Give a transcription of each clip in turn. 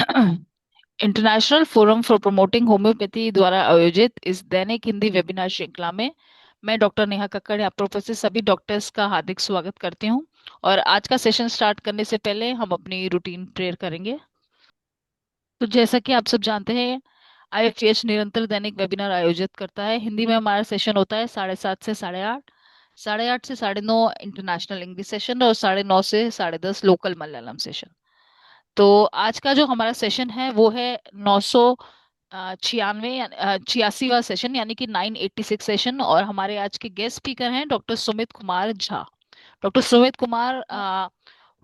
International forum for promoting homeopathy द्वारा आयोजित इस दैनिक हिंदी वेबिनार श्रृंखला में मैं डॉक्टर नेहा कक्कड़ यहाँ पर उपस्थित सभी डॉक्टर्स का हार्दिक स्वागत करती हूँ। और आज का सेशन स्टार्ट करने से पहले हम अपनी रूटीन प्रेयर करेंगे। तो जैसा कि आप सब जानते हैं, आईएफएच निरंतर दैनिक वेबिनार आयोजित करता है। हिंदी में हमारा सेशन होता है 7:30 से 8:30, 8:30 से 9:30 इंटरनेशनल इंग्लिश सेशन और 9:30 से 10:30 लोकल मलयालम सेशन। तो आज का जो हमारा सेशन है वो है 996 86वां सेशन, यानी कि 986 सेशन। और हमारे आज के गेस्ट स्पीकर हैं डॉक्टर सुमित कुमार झा। डॉक्टर सुमित कुमार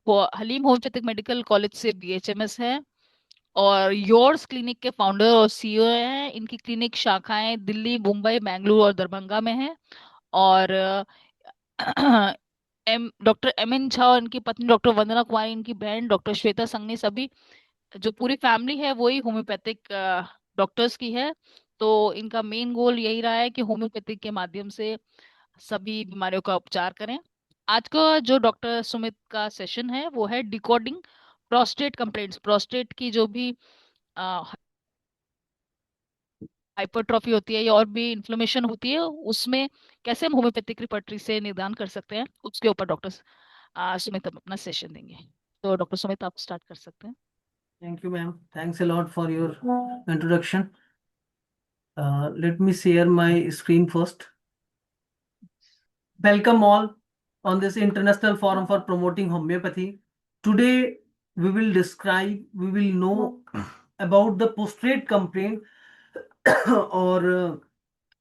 वो हलीम होम्योपैथिक मेडिकल कॉलेज से बीएचएमएस है और योर्स क्लिनिक के फाउंडर और सीईओ हैं। इनकी क्लिनिक शाखाएं दिल्ली, मुंबई, बेंगलुरु और दरभंगा में हैं। और डॉक्टर एम एन झा और इनकी पत्नी डॉक्टर वंदना कुमारी, इनकी बहन डॉक्टर श्वेता संघनी, सभी जो पूरी फैमिली है वही होम्योपैथिक डॉक्टर्स की है। तो इनका मेन गोल यही रहा है कि होम्योपैथिक के माध्यम से सभी बीमारियों का उपचार करें। आज का जो डॉक्टर सुमित का सेशन है वो है डिकोडिंग प्रोस्टेट कंप्लेंट्स। प्रोस्टेट की जो भी हाइपरट्रॉफी होती है या और भी इन्फ्लेमेशन होती है, उसमें कैसे हम होम्योपैथिक रिपर्टरी से निदान कर सकते हैं, उसके ऊपर डॉक्टर सुमित अपना सेशन देंगे। तो डॉक्टर सुमित, आप स्टार्ट कर सकते हैं। Thank you, ma'am. Thanks a lot for your introduction. Let me share my screen first. Welcome all on this International Forum for Promoting Homeopathy. Today, we will know about the prostrate complaint और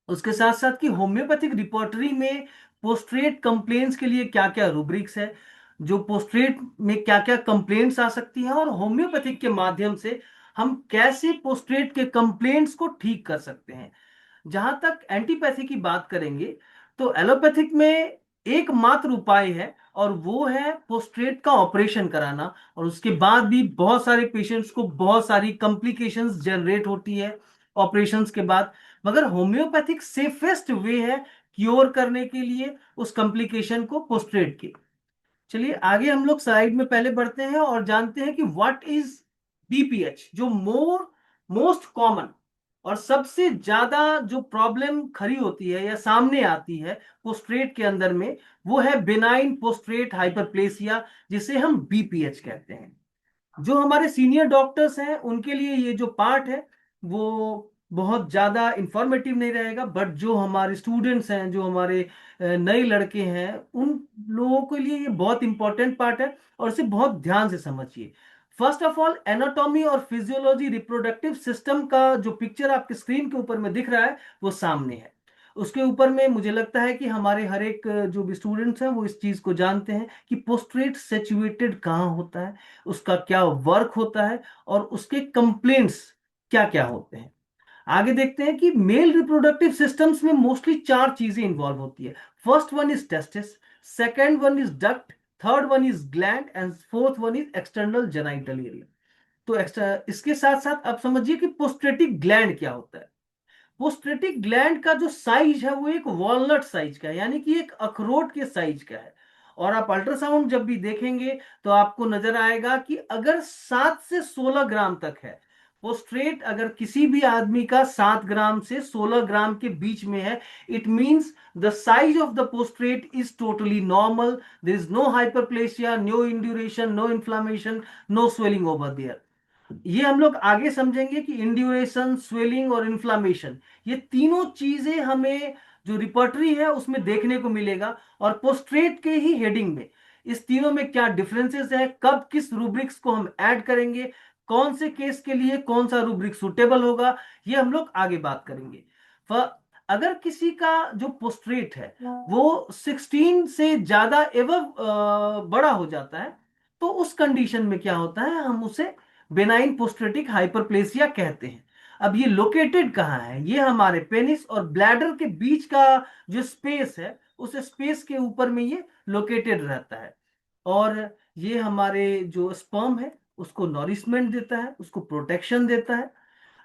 उसके साथ साथ कि homeopathic repertory में पोस्ट्रेट complaints के लिए क्या क्या रूब्रिक्स है, जो पोस्ट्रेट में क्या क्या कंप्लेंट्स आ सकती हैं और होम्योपैथिक के माध्यम से हम कैसे पोस्ट्रेट के कंप्लेंट्स को ठीक कर सकते हैं। जहां तक एंटीपैथी की बात करेंगे तो एलोपैथिक में एकमात्र उपाय है और वो है पोस्ट्रेट का ऑपरेशन कराना, और उसके बाद भी बहुत सारे पेशेंट्स को बहुत सारी कॉम्प्लिकेशंस जनरेट होती है ऑपरेशंस के बाद। मगर होम्योपैथिक सेफेस्ट वे है क्योर करने के लिए उस कॉम्प्लिकेशन को पोस्ट्रेट के। चलिए आगे हम लोग स्लाइड में पहले बढ़ते हैं और जानते हैं कि व्हाट इज बीपीएच। जो मोस्ट कॉमन और सबसे ज्यादा जो प्रॉब्लम खड़ी होती है या सामने आती है पोस्ट्रेट के अंदर में, वो है बिनाइन पोस्ट्रेट हाइपरप्लेसिया, जिसे हम बीपीएच कहते हैं। जो हमारे सीनियर डॉक्टर्स हैं उनके लिए ये जो पार्ट है वो बहुत ज्यादा इंफॉर्मेटिव नहीं रहेगा, बट जो हमारे स्टूडेंट्स हैं, जो हमारे नए लड़के हैं, उन लोगों के लिए ये बहुत इंपॉर्टेंट पार्ट है और इसे बहुत ध्यान से समझिए। फर्स्ट ऑफ ऑल, एनाटॉमी और फिजियोलॉजी रिप्रोडक्टिव सिस्टम का जो पिक्चर आपके स्क्रीन के ऊपर में दिख रहा है वो सामने है। उसके ऊपर में मुझे लगता है कि हमारे हर एक जो भी स्टूडेंट्स हैं वो इस चीज को जानते हैं कि पोस्ट्रेट सिचुएटेड कहाँ होता है, उसका क्या वर्क होता है और उसके कंप्लेंट्स क्या क्या होते हैं। आगे देखते हैं कि मेल रिप्रोडक्टिव सिस्टम्स में मोस्टली चार चीजें इंवॉल्व होती है। First one is testis, second one is duct, third one is gland and fourth one is external genital area. तो एक्स्ट्रा इसके साथ साथ आप समझिए कि पोस्ट्रेटिक ग्लैंड क्या होता है। पोस्ट्रेटिक ग्लैंड का जो साइज है वो एक वॉलनट साइज का है, यानी कि एक अखरोट के साइज का है। और आप अल्ट्रासाउंड जब भी देखेंगे तो आपको नजर आएगा कि अगर 7 से 16 ग्राम तक है पोस्ट्रेट, अगर किसी भी आदमी का 7 ग्राम से 16 ग्राम के बीच में है, it means the size of the पोस्ट्रेट is totally normal. There is no hyperplasia, no induration, no inflammation, no swelling over there. ये हम लोग आगे समझेंगे कि इंड्यूरेशन, स्वेलिंग और इन्फ्लामेशन, ये तीनों चीजें हमें जो रिपर्टरी है उसमें देखने को मिलेगा। और पोस्ट्रेट के ही हेडिंग में इस तीनों में क्या डिफरेंसेस है, कब किस रूब्रिक्स को हम ऐड करेंगे, कौन से केस के लिए कौन सा रूब्रिक सुटेबल होगा, ये हम लोग आगे बात करेंगे। अगर किसी का जो पोस्ट्रेट है वो 16 से ज्यादा एवं बड़ा हो जाता है, तो उस कंडीशन में क्या होता है, हम उसे बेनाइन पोस्ट्रेटिक हाइपरप्लेसिया कहते हैं। अब ये लोकेटेड कहाँ है, ये हमारे पेनिस और ब्लैडर के बीच का जो स्पेस है उस स्पेस के ऊपर में ये लोकेटेड रहता है। और ये हमारे जो स्पर्म है उसको नॉरिशमेंट देता है, उसको प्रोटेक्शन देता है।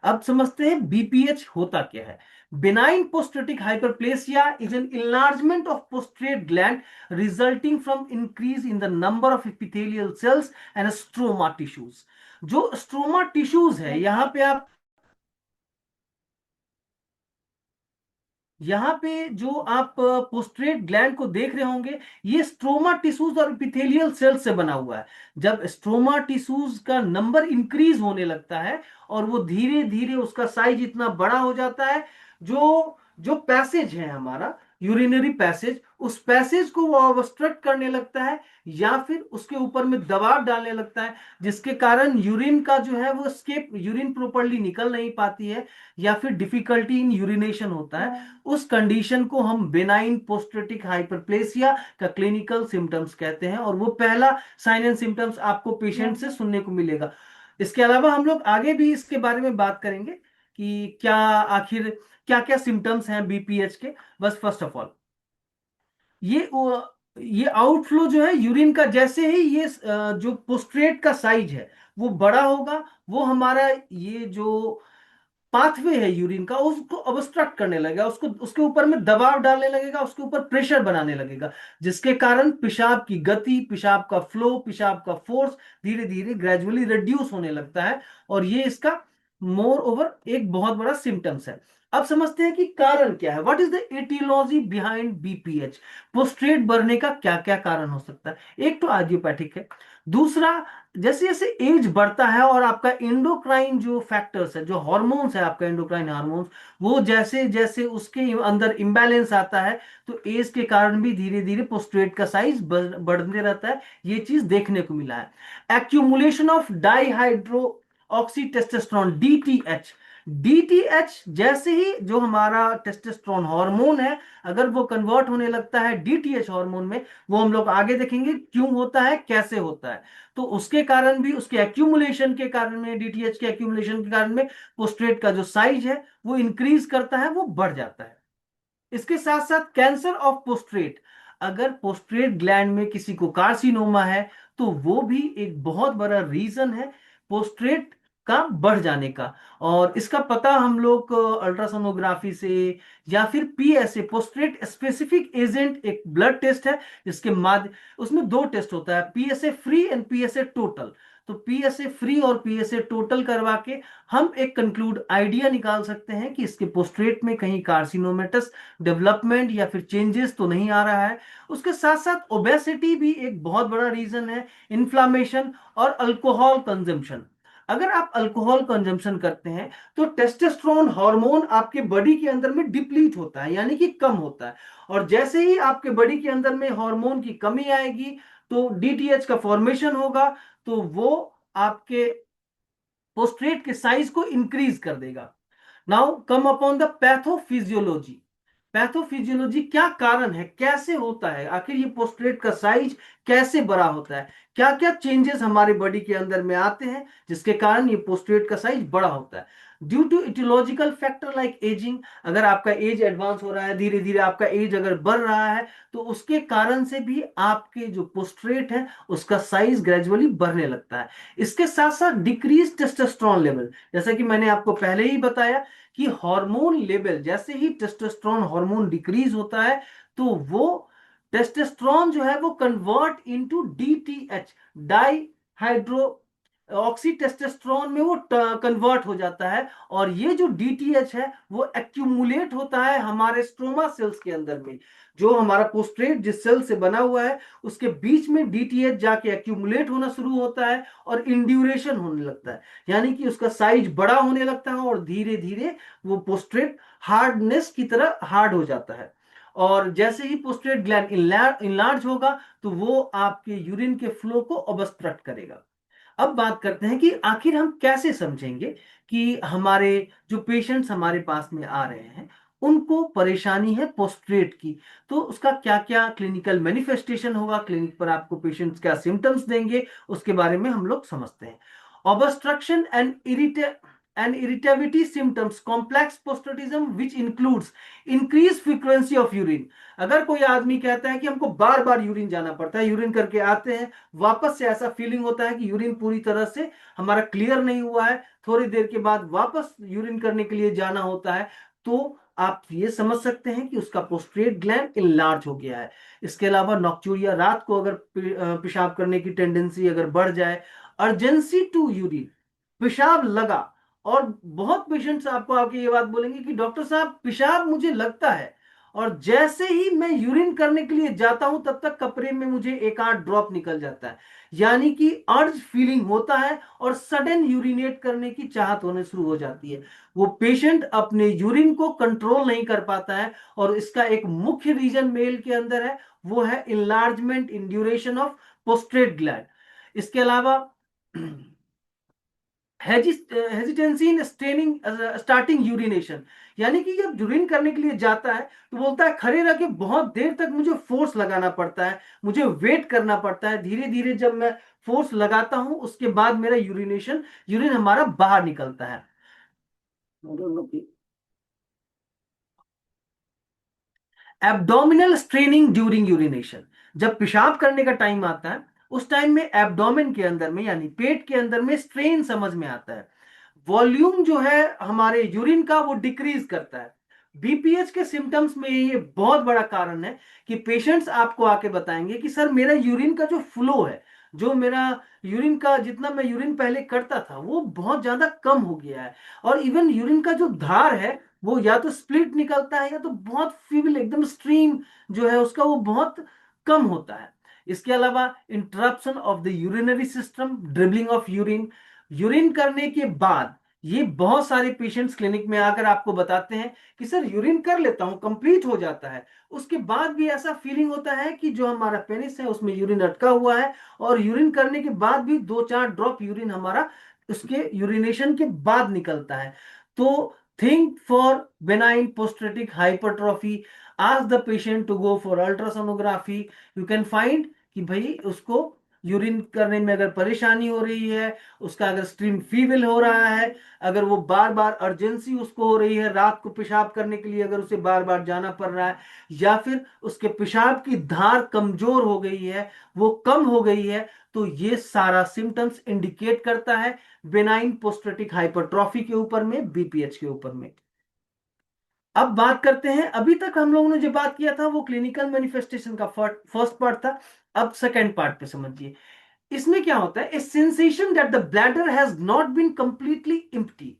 अब समझते हैं बीपीएच होता क्या है। Benign prostatic hyperplasia is an enlargement of prostate gland resulting from increase in the number of epithelial cells and stroma tissues. जो स्ट्रोमा टिश्यूज है, यहाँ पे जो आप पोस्ट्रेट ग्लैंड को देख रहे होंगे, ये स्ट्रोमा टिश्यूज और एपिथेलियल सेल्स से बना हुआ है। जब स्ट्रोमा टिश्यूज का नंबर इंक्रीज होने लगता है और वो धीरे धीरे उसका साइज इतना बड़ा हो जाता है, जो जो पैसेज है हमारा यूरिनरी पैसेज, उस पैसेज को वो ऑब्स्ट्रक्ट करने लगता है या फिर उसके ऊपर में दबाव डालने लगता है, जिसके कारण यूरिन का जो है वो स्केप, यूरिन प्रॉपरली निकल नहीं पाती है या फिर डिफिकल्टी इन यूरिनेशन होता है। उस कंडीशन को हम बेनाइन पोस्ट्रेटिक हाइपरप्लेसिया का क्लिनिकल सिम्टम्स कहते हैं, और वो पहला साइन एंड सिम्टम्स आपको पेशेंट से सुनने को मिलेगा। इसके अलावा हम लोग आगे भी इसके बारे में बात करेंगे कि क्या आखिर क्या क्या सिम्टम्स हैं बीपीएच के। बस फर्स्ट ऑफ ऑल ये ये आउटफ्लो जो है यूरिन का, जैसे ही ये जो पोस्ट्रेट का साइज है वो बड़ा होगा, वो हमारा ये जो पाथवे है यूरिन का उसको ऑब्स्ट्रक्ट करने लगेगा, उसको उसके ऊपर में दबाव डालने लगेगा, उसके ऊपर प्रेशर बनाने लगेगा, जिसके कारण पेशाब की गति, पेशाब का फ्लो, पेशाब का फोर्स धीरे धीरे ग्रेजुअली रिड्यूस होने लगता है। और ये इसका मोर ओवर एक बहुत बड़ा सिम्टम्स है। अब समझते हैं कि कारण क्या है, what is the etiology behind BPH. पोस्ट्रेट बढ़ने का क्या क्या कारण हो सकता है। एक तो आइडियोपैथिक है, दूसरा जैसे जैसे एज बढ़ता है और आपका एंडोक्राइन जो फैक्टर्स है, जो हार्मोन्स है आपका एंडोक्राइन हार्मोन्स, वो जैसे जैसे उसके अंदर इम्बैलेंस आता है, तो एज के कारण भी धीरे धीरे पोस्ट्रेट का साइज बढ़ते रहता है। ये चीज देखने को मिला है। Accumulation of dihydro oxy testosterone, DTH. DTH जैसे ही जो हमारा टेस्टोस्टेरोन हार्मोन है, अगर वो कन्वर्ट होने लगता है डीटीएच हार्मोन में, वो हम लोग आगे देखेंगे क्यों होता है, कैसे होता है। तो उसके कारण भी, उसके एक्यूमुलेशन के कारण में, डीटीएच के एक्यूमुलेशन के कारण में पोस्ट्रेट का जो साइज है वो इंक्रीज करता है, वो बढ़ जाता है। इसके साथ साथ कैंसर ऑफ पोस्ट्रेट, अगर पोस्ट्रेट ग्लैंड में किसी को कार्सिनोमा है तो वो भी एक बहुत बड़ा रीजन है पोस्ट्रेट का बढ़ जाने का। और इसका पता हम लोग अल्ट्रासोनोग्राफी से या फिर पीएसए, पोस्ट्रेट स्पेसिफिक एजेंट, एक ब्लड टेस्ट है जिसके माध्य, उसमें दो टेस्ट होता है, PSA free and PSA total. तो पीएसए फ्री और पीएसए टोटल करवा के हम एक कंक्लूड आइडिया निकाल सकते हैं कि इसके पोस्ट्रेट में कहीं कार्सिनोमेटस डेवलपमेंट या फिर चेंजेस तो नहीं आ रहा है। उसके साथ साथ ओबेसिटी भी एक बहुत बड़ा रीजन है, इन्फ्लामेशन और अल्कोहल कंजम्पशन। अगर आप अल्कोहल कंजम्पशन करते हैं तो टेस्टोस्टेरोन हार्मोन आपके बॉडी के अंदर में डिप्लीट होता है, यानी कि कम होता है। और जैसे ही आपके बॉडी के अंदर में हार्मोन की कमी आएगी तो डीटीएच का फॉर्मेशन होगा, तो वो आपके पोस्ट्रेट के साइज को इंक्रीज कर देगा। Now come upon the pathophysiology. Pathophysiology क्या कारण है, कैसे होता है, आखिर ये पोस्ट्रेट का साइज कैसे बड़ा होता है, क्या क्या चेंजेस हमारे बॉडी के अंदर में आते हैं जिसके कारण ये पोस्ट्रेट का साइज बड़ा होता है। Due to etiological factor like ageing, अगर आपका एज एडवांस हो रहा है, धीरे धीरे आपका एज अगर बढ़ रहा है, तो उसके कारण से भी आपके जो पोस्ट्रेट है उसका साइज ग्रेजुअली बढ़ने लगता है। इसके साथ साथ डिक्रीज टेस्टोस्टेरोन लेवल, जैसा कि मैंने आपको पहले ही बताया कि हार्मोन लेवल, जैसे ही टेस्टोस्टेरोन हार्मोन डिक्रीज होता है तो वो टेस्टोस्टेरोन जो है वो convert into DTH, di hydro oxy testosterone में वो कन्वर्ट हो जाता है। और ये जो डीटीएच है वो एक्यूमुलेट होता है हमारे स्ट्रोमा सेल्स के अंदर में। जो हमारा पोस्ट्रेट जिस सेल से बना हुआ है उसके बीच में डीटीएच जाके एक्यूमुलेट होना शुरू होता है और इंड्यूरेशन होने लगता है, यानी कि उसका साइज बड़ा होने लगता है और धीरे धीरे वो पोस्ट्रेट हार्डनेस की तरह हार्ड हो जाता है। और जैसे ही पोस्ट्रेट ग्लैंड इनलार्ज होगा तो वो आपके यूरिन के फ्लो को ऑब्स्ट्रक्ट करेगा। अब बात करते हैं कि आखिर हम कैसे समझेंगे कि हमारे जो पेशेंट्स हमारे पास में आ रहे हैं उनको परेशानी है पोस्ट्रेट की, तो उसका क्या क्या क्लिनिकल मैनिफेस्टेशन होगा, क्लिनिक पर आपको पेशेंट्स क्या सिम्टम्स देंगे, उसके बारे में हम लोग समझते हैं। Obstruction and irritability symptoms, complex postulatism which includes increased frequency of urine। अगर कोई आदमी कहता है कि हमको बार बार यूरिन जाना पड़ता है, यूरिन करके आते हैं, वापस से ऐसा फीलिंग होता है कि यूरिन पूरी तरह से हमारा क्लियर नहीं हुआ है, थोड़ी देर के बाद वापस यूरिन करने के लिए जाना होता है, तो आप ये समझ सकते हैं कि उसका पोस्ट्रेट ग्लैंड इनलार्ज हो गया है। इसके अलावा नॉक्ट्यूरिया, रात को अगर पेशाब करने की टेंडेंसी अगर बढ़ जाए, अर्जेंसी टू यूरिन, पेशाब लगा। और बहुत पेशेंट्स आपको आके ये बात बोलेंगे कि डॉक्टर साहब पेशाब मुझे लगता है, और जैसे ही मैं यूरिन करने के लिए जाता हूं तब तक कपड़े में मुझे एक आध ड्रॉप निकल जाता है। यानी कि अर्ज फीलिंग होता है और सडन यूरिनेट करने की चाहत होने शुरू हो जाती है। वो पेशेंट अपने यूरिन को कंट्रोल नहीं कर पाता है, और इसका एक मुख्य रीजन मेल के अंदर है, वो है इनलार्जमेंट इन ड्यूरेशन ऑफ पोस्ट्रेट ग्लैंड। इसके अलावा hesitancy in straining starting urination, यानी कि जब यूरिन करने के लिए जाता है तो बोलता है खड़े रह के बहुत देर तक मुझे फोर्स लगाना पड़ता है, मुझे वेट करना पड़ता है, धीरे धीरे जब मैं फोर्स लगाता हूं उसके बाद मेरा यूरिन हमारा बाहर निकलता है। एब्डोमिनल स्ट्रेनिंग ड्यूरिंग यूरिनेशन, जब पेशाब करने का टाइम आता है उस टाइम में एब्डोमेन के अंदर में यानी पेट के अंदर में स्ट्रेन समझ में आता है। वॉल्यूम जो है हमारे यूरिन का वो डिक्रीज करता है। बीपीएच के सिम्टम्स में ये बहुत बड़ा कारण है कि पेशेंट्स आपको आके बताएंगे कि सर मेरा यूरिन का जो फ्लो है, जो मेरा यूरिन का जितना मैं यूरिन पहले करता था वो बहुत ज्यादा कम हो गया है, और इवन यूरिन का जो धार है वो या तो स्प्लिट निकलता है या तो बहुत फीबल एकदम स्ट्रीम जो है उसका वो बहुत कम होता है। इसके अलावा interruption of the urinary system, dribbling of urine, urine करने के बाद ये बहुत सारे पेशेंट्स क्लिनिक में आकर आपको बताते हैं कि सर यूरिन कर लेता हूं, कंप्लीट हो जाता है, उसके बाद भी ऐसा फीलिंग होता है कि जो हमारा पेनिस है उसमें यूरिन अटका हुआ है, और यूरिन करने के बाद भी 2-4 ड्रॉप यूरिन हमारा उसके यूरिनेशन के बाद निकलता है। तो think for benign prostatic hypertrophy, ask the patient to go for ultrasonography. You can find कि भाई उसको यूरिन करने में अगर परेशानी हो रही है, उसका अगर स्ट्रीम फीवल हो रहा है, अगर वो बार बार अर्जेंसी उसको हो रही है रात को पेशाब करने के लिए, अगर उसे बार बार जाना पड़ रहा है, या फिर उसके पेशाब की धार कमजोर हो गई है, वो कम हो गई है, तो ये सारा सिम्टम्स इंडिकेट करता है बेनाइन पोस्ट्रेटिक हाइपरट्रॉफी के ऊपर में, बीपीएच के ऊपर में। अब बात करते हैं, अभी तक हम लोगों ने जो बात किया था वो क्लिनिकल मैनिफेस्टेशन का फर्स्ट पार्ट था। अब सेकेंड पार्ट पे समझिए। इसमें क्या होता है, a sensation that the bladder has not been completely empty.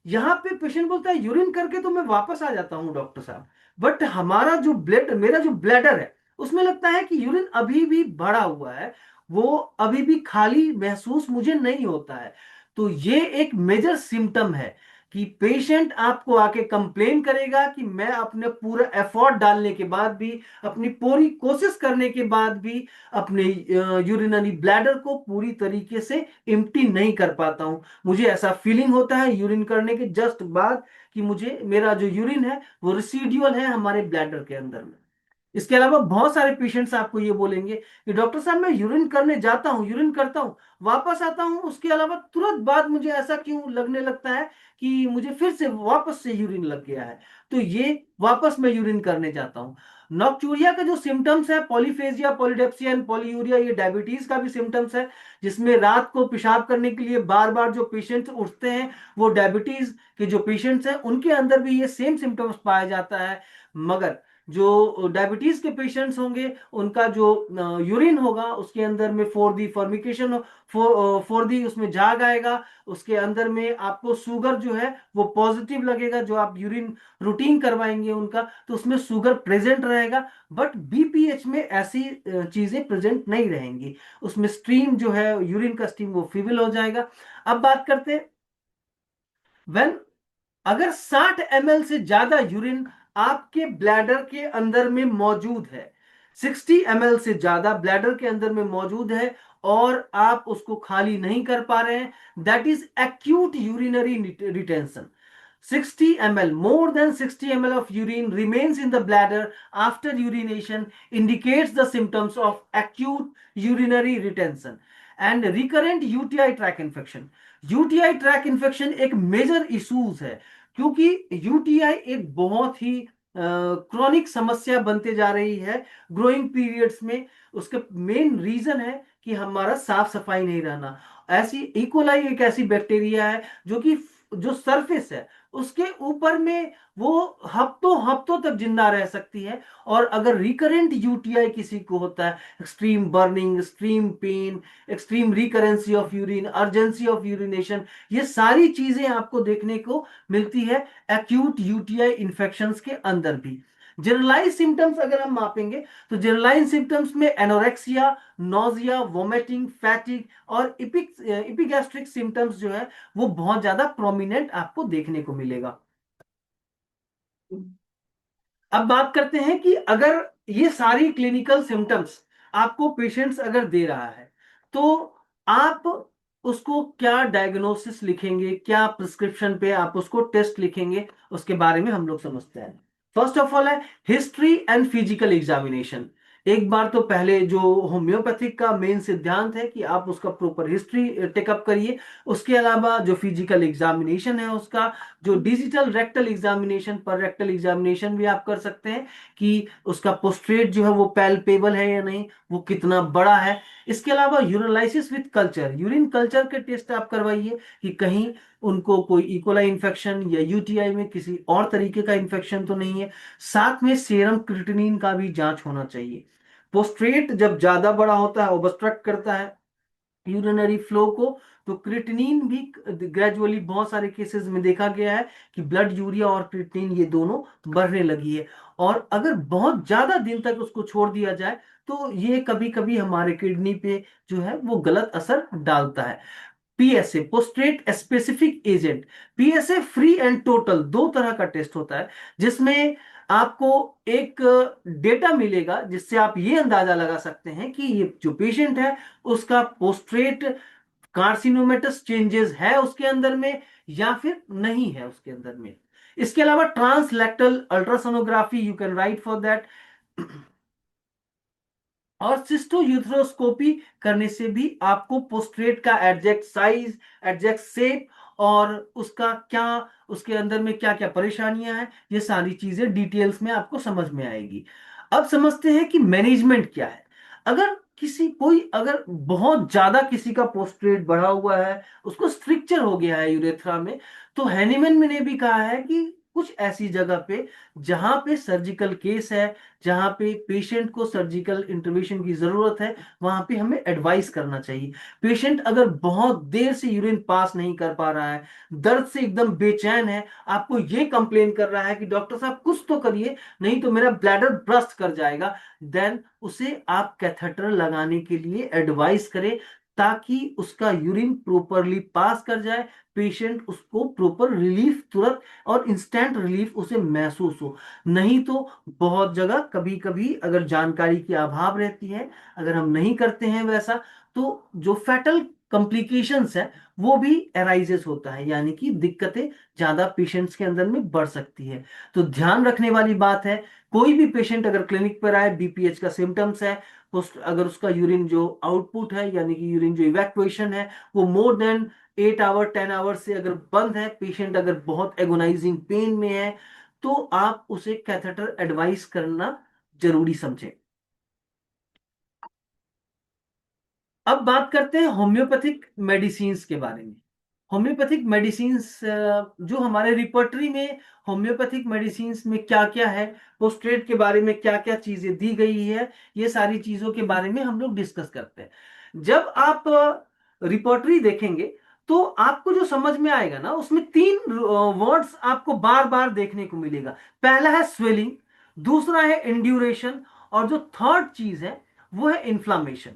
यहां पे पेशेंट बोलता है यूरिन करके तो मैं वापस आ जाता हूं डॉक्टर साहब, बट हमारा जो मेरा जो ब्लैडर है उसमें लगता है कि यूरिन अभी भी भरा हुआ है, वो अभी भी खाली महसूस मुझे नहीं होता है। तो ये एक मेजर सिम्टम है कि पेशेंट आपको आके कंप्लेन करेगा कि मैं अपने पूरा एफर्ट डालने के बाद भी, अपनी पूरी कोशिश करने के बाद भी अपने यूरिनरी ब्लैडर को पूरी तरीके से एम्प्टी नहीं कर पाता हूं। मुझे ऐसा फीलिंग होता है यूरिन करने के जस्ट बाद कि मुझे मेरा जो यूरिन है वो रिसीड्यूअल है हमारे ब्लैडर के अंदर में। इसके अलावा बहुत सारे पेशेंट्स आपको ये बोलेंगे कि डॉक्टर साहब मैं यूरिन करने जाता हूँ, यूरिन करता हूँ, वापस आता हूँ, उसके अलावा तुरंत बाद मुझे ऐसा क्यों लगने लगता है कि मुझे फिर से वापस से यूरिन लग गया है। तो ये वापस मैं यूरिन करने जाता हूँ। नॉक्टूरिया का जो सिम्टम्स है, पॉलीफेजिया, पॉलीडेप्सिया एंड पॉलीयूरिया, ये डायबिटीज का भी सिम्टम्स है, जिसमें रात को पेशाब करने के लिए बार बार जो पेशेंट्स उठते हैं वो डायबिटीज के जो पेशेंट्स हैं उनके अंदर भी ये सेम सिम्टम्स पाया जाता है। मगर जो डायबिटीज के पेशेंट्स होंगे उनका जो यूरिन होगा उसके अंदर में फोर दी फॉर्मिकेशन, फोर दी उसमें झाग आएगा, उसके अंदर में आपको शुगर जो है वो पॉजिटिव लगेगा, जो आप यूरिन रूटीन करवाएंगे उनका तो उसमें शुगर प्रेजेंट रहेगा। बट बीपीएच में ऐसी चीजें प्रेजेंट नहीं रहेंगी, उसमें स्ट्रीम जो है यूरिन का स्ट्रीम वो फीबल हो जाएगा। अब बात करते हैं, वेन अगर 60 ml से ज्यादा यूरिन आपके ब्लैडर के अंदर में मौजूद है, 60 ml से ज्यादा ब्लैडर के अंदर में मौजूद है और आप उसको खाली नहीं कर पा रहे हैं, that is acute urinary retention. 60 ml, more than 60 ml of urine remains in the bladder after urination indicates the symptoms of acute urinary retention and recurrent UTI tract infection। UTI track infection एक major issues है, क्योंकि UTI एक बहुत ही chronic समस्या बनते जा रही है ग्रोइंग पीरियड्स में। उसका मेन रीजन है कि हमारा साफ सफाई नहीं रहना। ऐसी इकोलाई एक ऐसी बैक्टीरिया है जो कि जो सरफेस है उसके ऊपर में वो हफ्तों हफ्तों तक जिंदा रह सकती है। और अगर रिकरेंट यूटीआई किसी को होता है, extreme burning, extreme pain, extreme recurrency of urine, urgency of urination, ये सारी चीजें आपको देखने को मिलती है एक्यूट यूटीआई इंफेक्शंस के अंदर भी। जनरलाइज सिम्टम्स अगर हम मापेंगे तो जनरलाइज सिम्टम्स में एनोरेक्सिया, नोजिया, वोमिटिंग, फैटिग और इपिगैस्ट्रिक सिम्टम्स जो है वो बहुत ज्यादा प्रोमिनेंट आपको देखने को मिलेगा। अब बात करते हैं कि अगर ये सारी क्लिनिकल सिम्टम्स आपको पेशेंट्स अगर दे रहा है तो आप उसको क्या डायग्नोसिस लिखेंगे, क्या प्रिस्क्रिप्शन पे आप उसको टेस्ट लिखेंगे, उसके बारे में हम लोग समझते हैं। फर्स्ट ऑफ ऑल है हिस्ट्री एंड फिजिकल एग्जामिनेशन। एक बार तो पहले जो होम्योपैथिक का मेन सिद्धांत है कि आप उसका प्रॉपर हिस्ट्री टेकअप करिए। उसके अलावा जो फिजिकल एग्जामिनेशन है उसका, जो डिजिटल रेक्टल एग्जामिनेशन, पर रेक्टल एग्जामिनेशन भी आप कर सकते हैं कि उसका पोस्ट्रेट जो है वो पैल्पेबल है या नहीं, वो कितना बड़ा है। इसके अलावा यूरिनालिसिस विद कल्चर, यूरिन कल्चर के टेस्ट आप करवाइए कि कहीं उनको कोई इकोलाई इन्फेक्शन या यूटीआई में किसी और तरीके का इन्फेक्शन तो नहीं है। साथ में सेरम क्रिएटिनिन का भी जांच होना चाहिए। पोस्ट्रेट जब ज्यादा बड़ा होता है, ओबस्ट्रक्ट करता है यूरिनरी फ्लो को, तो क्रिएटिनिन भी ग्रेजुअली बहुत सारे केसेस में देखा गया है कि ब्लड यूरिया और क्रिएटिनिन ये दोनों बढ़ने लगी है। और अगर बहुत ज्यादा दिन तक उसको छोड़ दिया जाए तो ये कभी कभी हमारे किडनी पे जो है वो गलत असर डालता है। पीएसए, पोस्ट्रेट specific agent, PSA free and total दो तरह का टेस्ट होता है जिसमें आपको एक डेटा मिलेगा जिससे आप ये अंदाजा लगा सकते हैं कि ये जो पेशेंट है उसका पोस्ट्रेट कार्सिनोमेटस चेंजेस है उसके अंदर में या फिर नहीं है उसके अंदर में। इसके अलावा transrectal ultrasonography you can write for that. और सिस्टोयूथरोस्कोपी करने से भी आपको पोस्ट्रेट का एग्जैक्ट साइज, एग्जैक्ट शेप और उसका क्या, उसके अंदर में क्या क्या परेशानियां हैं, ये सारी चीजें डिटेल्स में आपको समझ में आएगी। अब समझते हैं कि मैनेजमेंट क्या है। अगर किसी कोई अगर बहुत ज्यादा किसी का पोस्ट्रेट बढ़ा हुआ है, उसको स्ट्रिक्चर हो गया है यूरेथ्रा में, तो हैनीमैन ने भी कहा है कि कुछ ऐसी जगह पे जहां पे सर्जिकल केस है, जहां पे पेशेंट को सर्जिकल इंटरवेंशन की जरूरत है, वहां पे हमें एडवाइस करना चाहिए। पेशेंट अगर बहुत देर से यूरिन पास नहीं कर पा रहा है, दर्द से एकदम बेचैन है, आपको ये कंप्लेन कर रहा है कि डॉक्टर साहब कुछ तो करिए नहीं तो मेरा ब्लैडर ब्रस्ट कर जाएगा, देन उसे आप कैथेटर लगाने के लिए एडवाइस करें ताकि उसका यूरिन प्रॉपरली पास कर जाए, पेशेंट उसको प्रॉपर रिलीफ तुरंत और इंस्टेंट रिलीफ उसे महसूस हो। नहीं तो बहुत जगह कभी कभी अगर जानकारी की अभाव रहती है, अगर हम नहीं करते हैं वैसा, तो जो फैटल कॉम्प्लिकेशंस है वो भी एराइजेस होता है, यानी कि दिक्कतें ज्यादा पेशेंट्स के अंदर में बढ़ सकती है। तो ध्यान रखने वाली बात है, कोई भी पेशेंट अगर क्लिनिक पर आए, बीपीएच का सिम्टम्स है, अगर उसका यूरिन जो आउटपुट है यानी कि यूरिन जो इवैक्यूएशन है वो मोर देन 8 आवर 10 आवर से अगर बंद है, पेशेंट अगर बहुत एगोनाइजिंग पेन में है, तो आप उसे कैथेटर एडवाइस करना जरूरी समझें। अब बात करते हैं होम्योपैथिक मेडिसिन्स के बारे में। होम्योपैथिक मेडिसिन्स जो हमारे रिपर्टरी में होम्योपैथिक मेडिसिन्स में क्या क्या है, पोस्ट्रेट के बारे में क्या क्या चीजें दी गई है, ये सारी चीजों के बारे में हम लोग डिस्कस करते हैं। जब आप रिपर्टरी देखेंगे तो आपको जो समझ में आएगा ना, उसमें तीन वर्ड्स आपको बार बार देखने को मिलेगा। पहला है स्वेलिंग, दूसरा है इंड्यूरेशन, और जो थर्ड चीज है वो है इन्फ्लामेशन।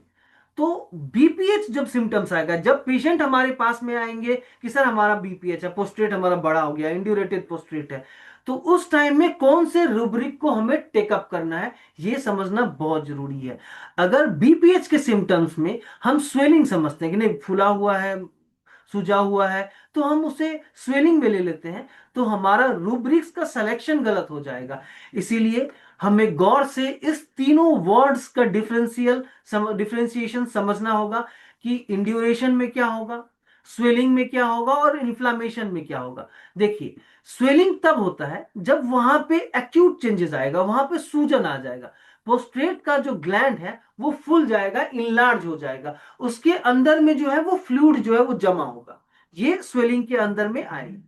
तो बीपीएच जब सिम्टम्स आएगा, जब पेशेंट हमारे पास में आएंगे कि सर हमारा बीपीएच है, पोस्ट्रेट हमारा बड़ा हो गया, इंड्यूरेटेड पोस्ट्रेट है, तो उस टाइम में कौन से रूब्रिक को हमें टेकअप करना है ये समझना बहुत जरूरी है। अगर बीपीएच के सिम्टम्स में हम स्वेलिंग समझते हैं कि नहीं फूला हुआ है, सूजा हुआ है, तो हम उसे स्वेलिंग में ले लेते हैं, तो हमारा रूब्रिक्स का सिलेक्शन गलत हो जाएगा। इसीलिए हमें गौर से इस तीनों वर्ड्स का डिफरेंशिएशन समझना होगा कि इंड्यूरेशन में क्या होगा, स्वेलिंग में क्या होगा और इन्फ्लामेशन में क्या होगा। देखिए, स्वेलिंग तब होता है जब वहां पे एक्यूट चेंजेस आएगा, वहां पे सूजन आ जाएगा, प्रोस्टेट का जो ग्लैंड है वो फूल जाएगा, इनलार्ज हो जाएगा, उसके अंदर में जो है वो फ्लूइड जो है वो जमा होगा। ये स्वेलिंग के अंदर में आएगी।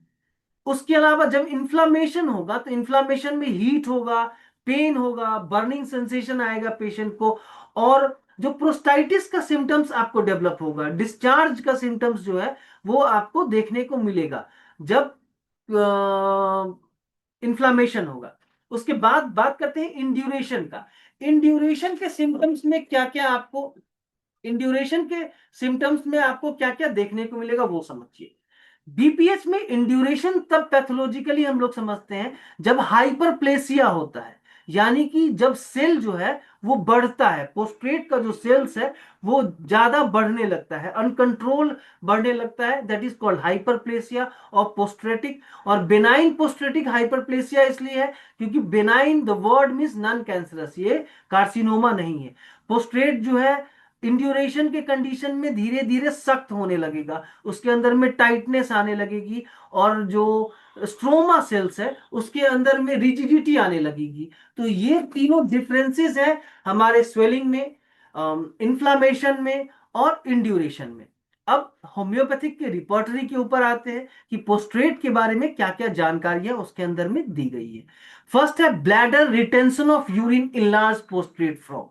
उसके अलावा जब इन्फ्लामेशन होगा तो इन्फ्लामेशन में हीट होगा, पेन होगा, बर्निंग सेंसेशन आएगा पेशेंट को, और जो प्रोस्टाइटिस का सिम्टम्स आपको डेवलप होगा, डिस्चार्ज का सिम्टम्स जो है वो आपको देखने को मिलेगा जब इन्फ्लामेशन होगा। उसके बाद बात करते हैं इंड्यूरेशन का। इंड्यूरेशन के सिम्टम्स में क्या क्या आपको इंड्यूरेशन के सिम्टम्स में आपको क्या क्या देखने को मिलेगा वो समझिए। बीपीएच में इंड्यूरेशन तब पैथोलॉजिकली हम लोग समझते हैं जब हाइपरप्लेसिया होता है, यानी कि जब सेल जो है वो बढ़ता है, पोस्ट्रेट का जो सेल्स है वो ज्यादा बढ़ने लगता है, अनकंट्रोल बढ़ने लगता है, that is called hyperplasia of prostatic. और बेनाइन पोस्ट्रेटिक हाइपरप्लेसिया इसलिए है क्योंकि benign the word means non cancerous, ये कार्सिनोमा नहीं है। पोस्ट्रेट जो है इंड्यूरेशन के कंडीशन में धीरे धीरे सख्त होने लगेगा, उसके अंदर में टाइटनेस आने लगेगी, और जो स्ट्रोमा सेल्स है उसके अंदर में रिजिडिटी आने लगेगी। तो ये तीनों डिफरेंसेस हैं हमारे स्वेलिंग में, इन्फ्लामेशन में और इंड्यूरेशन में। अब होम्योपैथिक के रिपर्टरी के ऊपर आते हैं कि पोस्ट्रेट के बारे में क्या क्या जानकारियां उसके अंदर में दी गई है। फर्स्ट है bladder retention of urine in large पोस्ट्रेट फ्रॉम।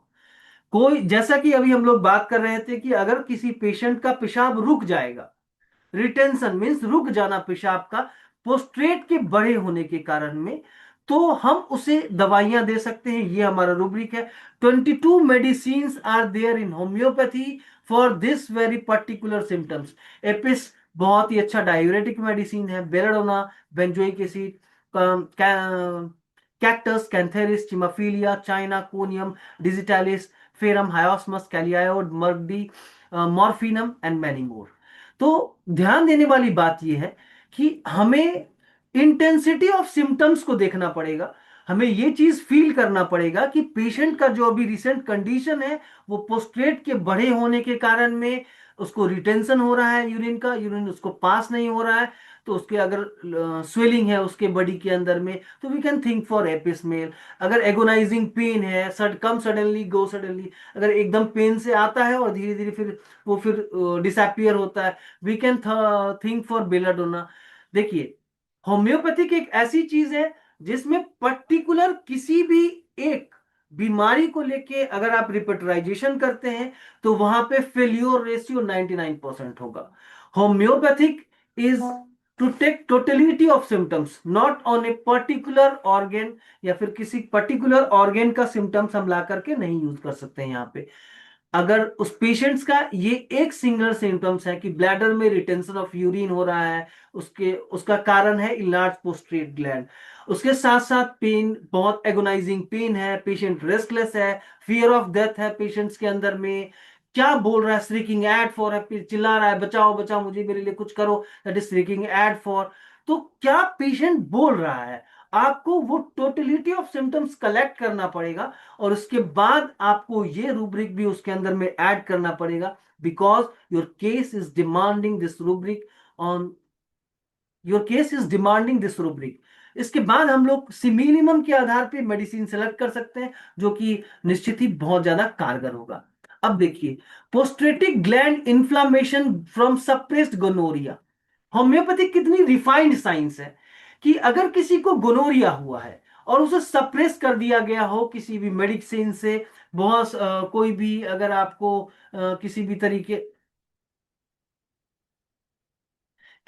कोई, जैसा कि अभी हम लोग बात कर रहे थे कि अगर किसी पेशेंट का पेशाब रुक जाएगा, रिटेंशन मीन्स रुक जाना पेशाब का पोस्ट्रेट के बड़े होने के कारण में, तो हम उसे दवाइयां दे सकते हैं। ये हमारा रूब्रिक है। 22 medicine are there in homeopathy for this very particular symptoms. Apis बहुत ही अच्छा डायूरेटिक मेडिसिन है। Belladonna, benzoic acid, cactus, cantharis, chimaphila, china conium, digitalis, ferrum, hyoscyamus, kali iod, मर्डी, मॉर्फिनम एंड मैनी मोर। तो ध्यान देने वाली बात यह है कि हमें इंटेंसिटी ऑफ सिम्टम्स को देखना पड़ेगा। हमें यह चीज फील करना पड़ेगा कि पेशेंट का जो अभी रिसेंट कंडीशन है वो पोस्ट्रेट के बड़े होने के कारण में उसको रिटेंशन हो रहा है यूरिन का, यूरिन उसको पास नहीं हो रहा है। तो उसके अगर स्वेलिंग है उसके बॉडी के अंदर में तो वी कैन थिंक फॉर एपिसमेल। अगर एगोनाइजिंग पेन है, कम सडनली गो सडनली, अगर एकदम पेन से आता है और धीरे धीरे फिर वो फिर डिसअपियर होता है, we can think for belladonna. देखिए, होम्योपैथिक एक ऐसी चीज है जिसमें पर्टिकुलर किसी भी एक बीमारी को लेके अगर आप रिपेटराइजेशन करते हैं तो वहां पे फेल्योर रेशियो 99% होगा। Homeopathic is to take totality of symptoms, not on a particular organ, या फिर किसी पर्टिकुलर ऑर्गेन का सिम्टम्स हम ला करके नहीं यूज कर सकते हैं यहाँ पे। अगर उस पेशेंट्स का ये एक सिंगल सिम्टम्स है कि ब्लैडर में रिटेंशन ऑफ यूरिन हो रहा है, उसके उसका कारण है इलार्ज पोस्ट्रेट ग्लैंड, उसके साथ साथ पेन, बहुत एगोनाइजिंग पेन है, पेशेंट रेस्टलेस है, फियर ऑफ डेथ है पेशेंट्स के अंदर में, क्या बोल रहा है, स्ट्रीकिंग एड फॉर है, चिल्ला रहा है बचाओ बचाओ मुझे, मेरे लिए कुछ करो, that is streaking add for. तो क्या पेशेंट बोल रहा है, आपको वो टोटलिटी ऑफ सिम्टम्स कलेक्ट करना पड़ेगा, और उसके बाद आपको ये रूब्रिक भी उसके अंदर में ऐड करना पड़ेगा, because your case is demanding this rubric on your case is demanding this rubric. इसके बाद हम लोग सिमिलिमम के आधार पे मेडिसिन सेलेक्ट कर सकते हैं जो कि निश्चित ही बहुत ज्यादा कारगर होगा। अब देखिए, prostatic gland inflammation from suppressed gonorrhoea. Homeopathic कितनी रिफाइंड साइंस है कि अगर किसी को गोनोरिया हुआ है और उसे सप्रेस कर दिया गया हो किसी भी मेडिसिन से, बहुत कोई भी अगर आपको किसी भी तरीके,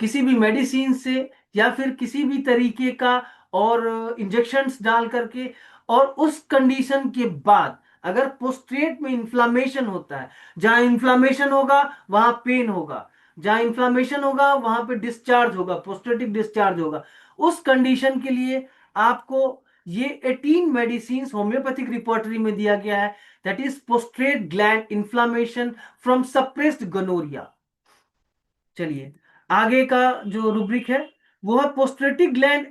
किसी भी मेडिसिन से या फिर किसी भी तरीके का और इंजेक्शंस डाल करके, और उस कंडीशन के बाद अगर पोस्ट्रेट में इंफ्लामेशन होता है, जहां इंफ्लामेशन होगा वहां पेन होगा, जहां इंफ्लामेशन होगा वहां पे डिस्चार्ज होगा, पोस्ट्रेटिक डिस्चार्ज होगा, उस कंडीशन के लिए आपको ये 18 मेडिसिन होम्योपैथिक रिपोर्टरी में दिया गया है, दैट इज पोस्ट्रेट gland inflammation from suppressed gonorrhoea. चलिए, आगे का जो रूब्रिक है वो है prostatic gland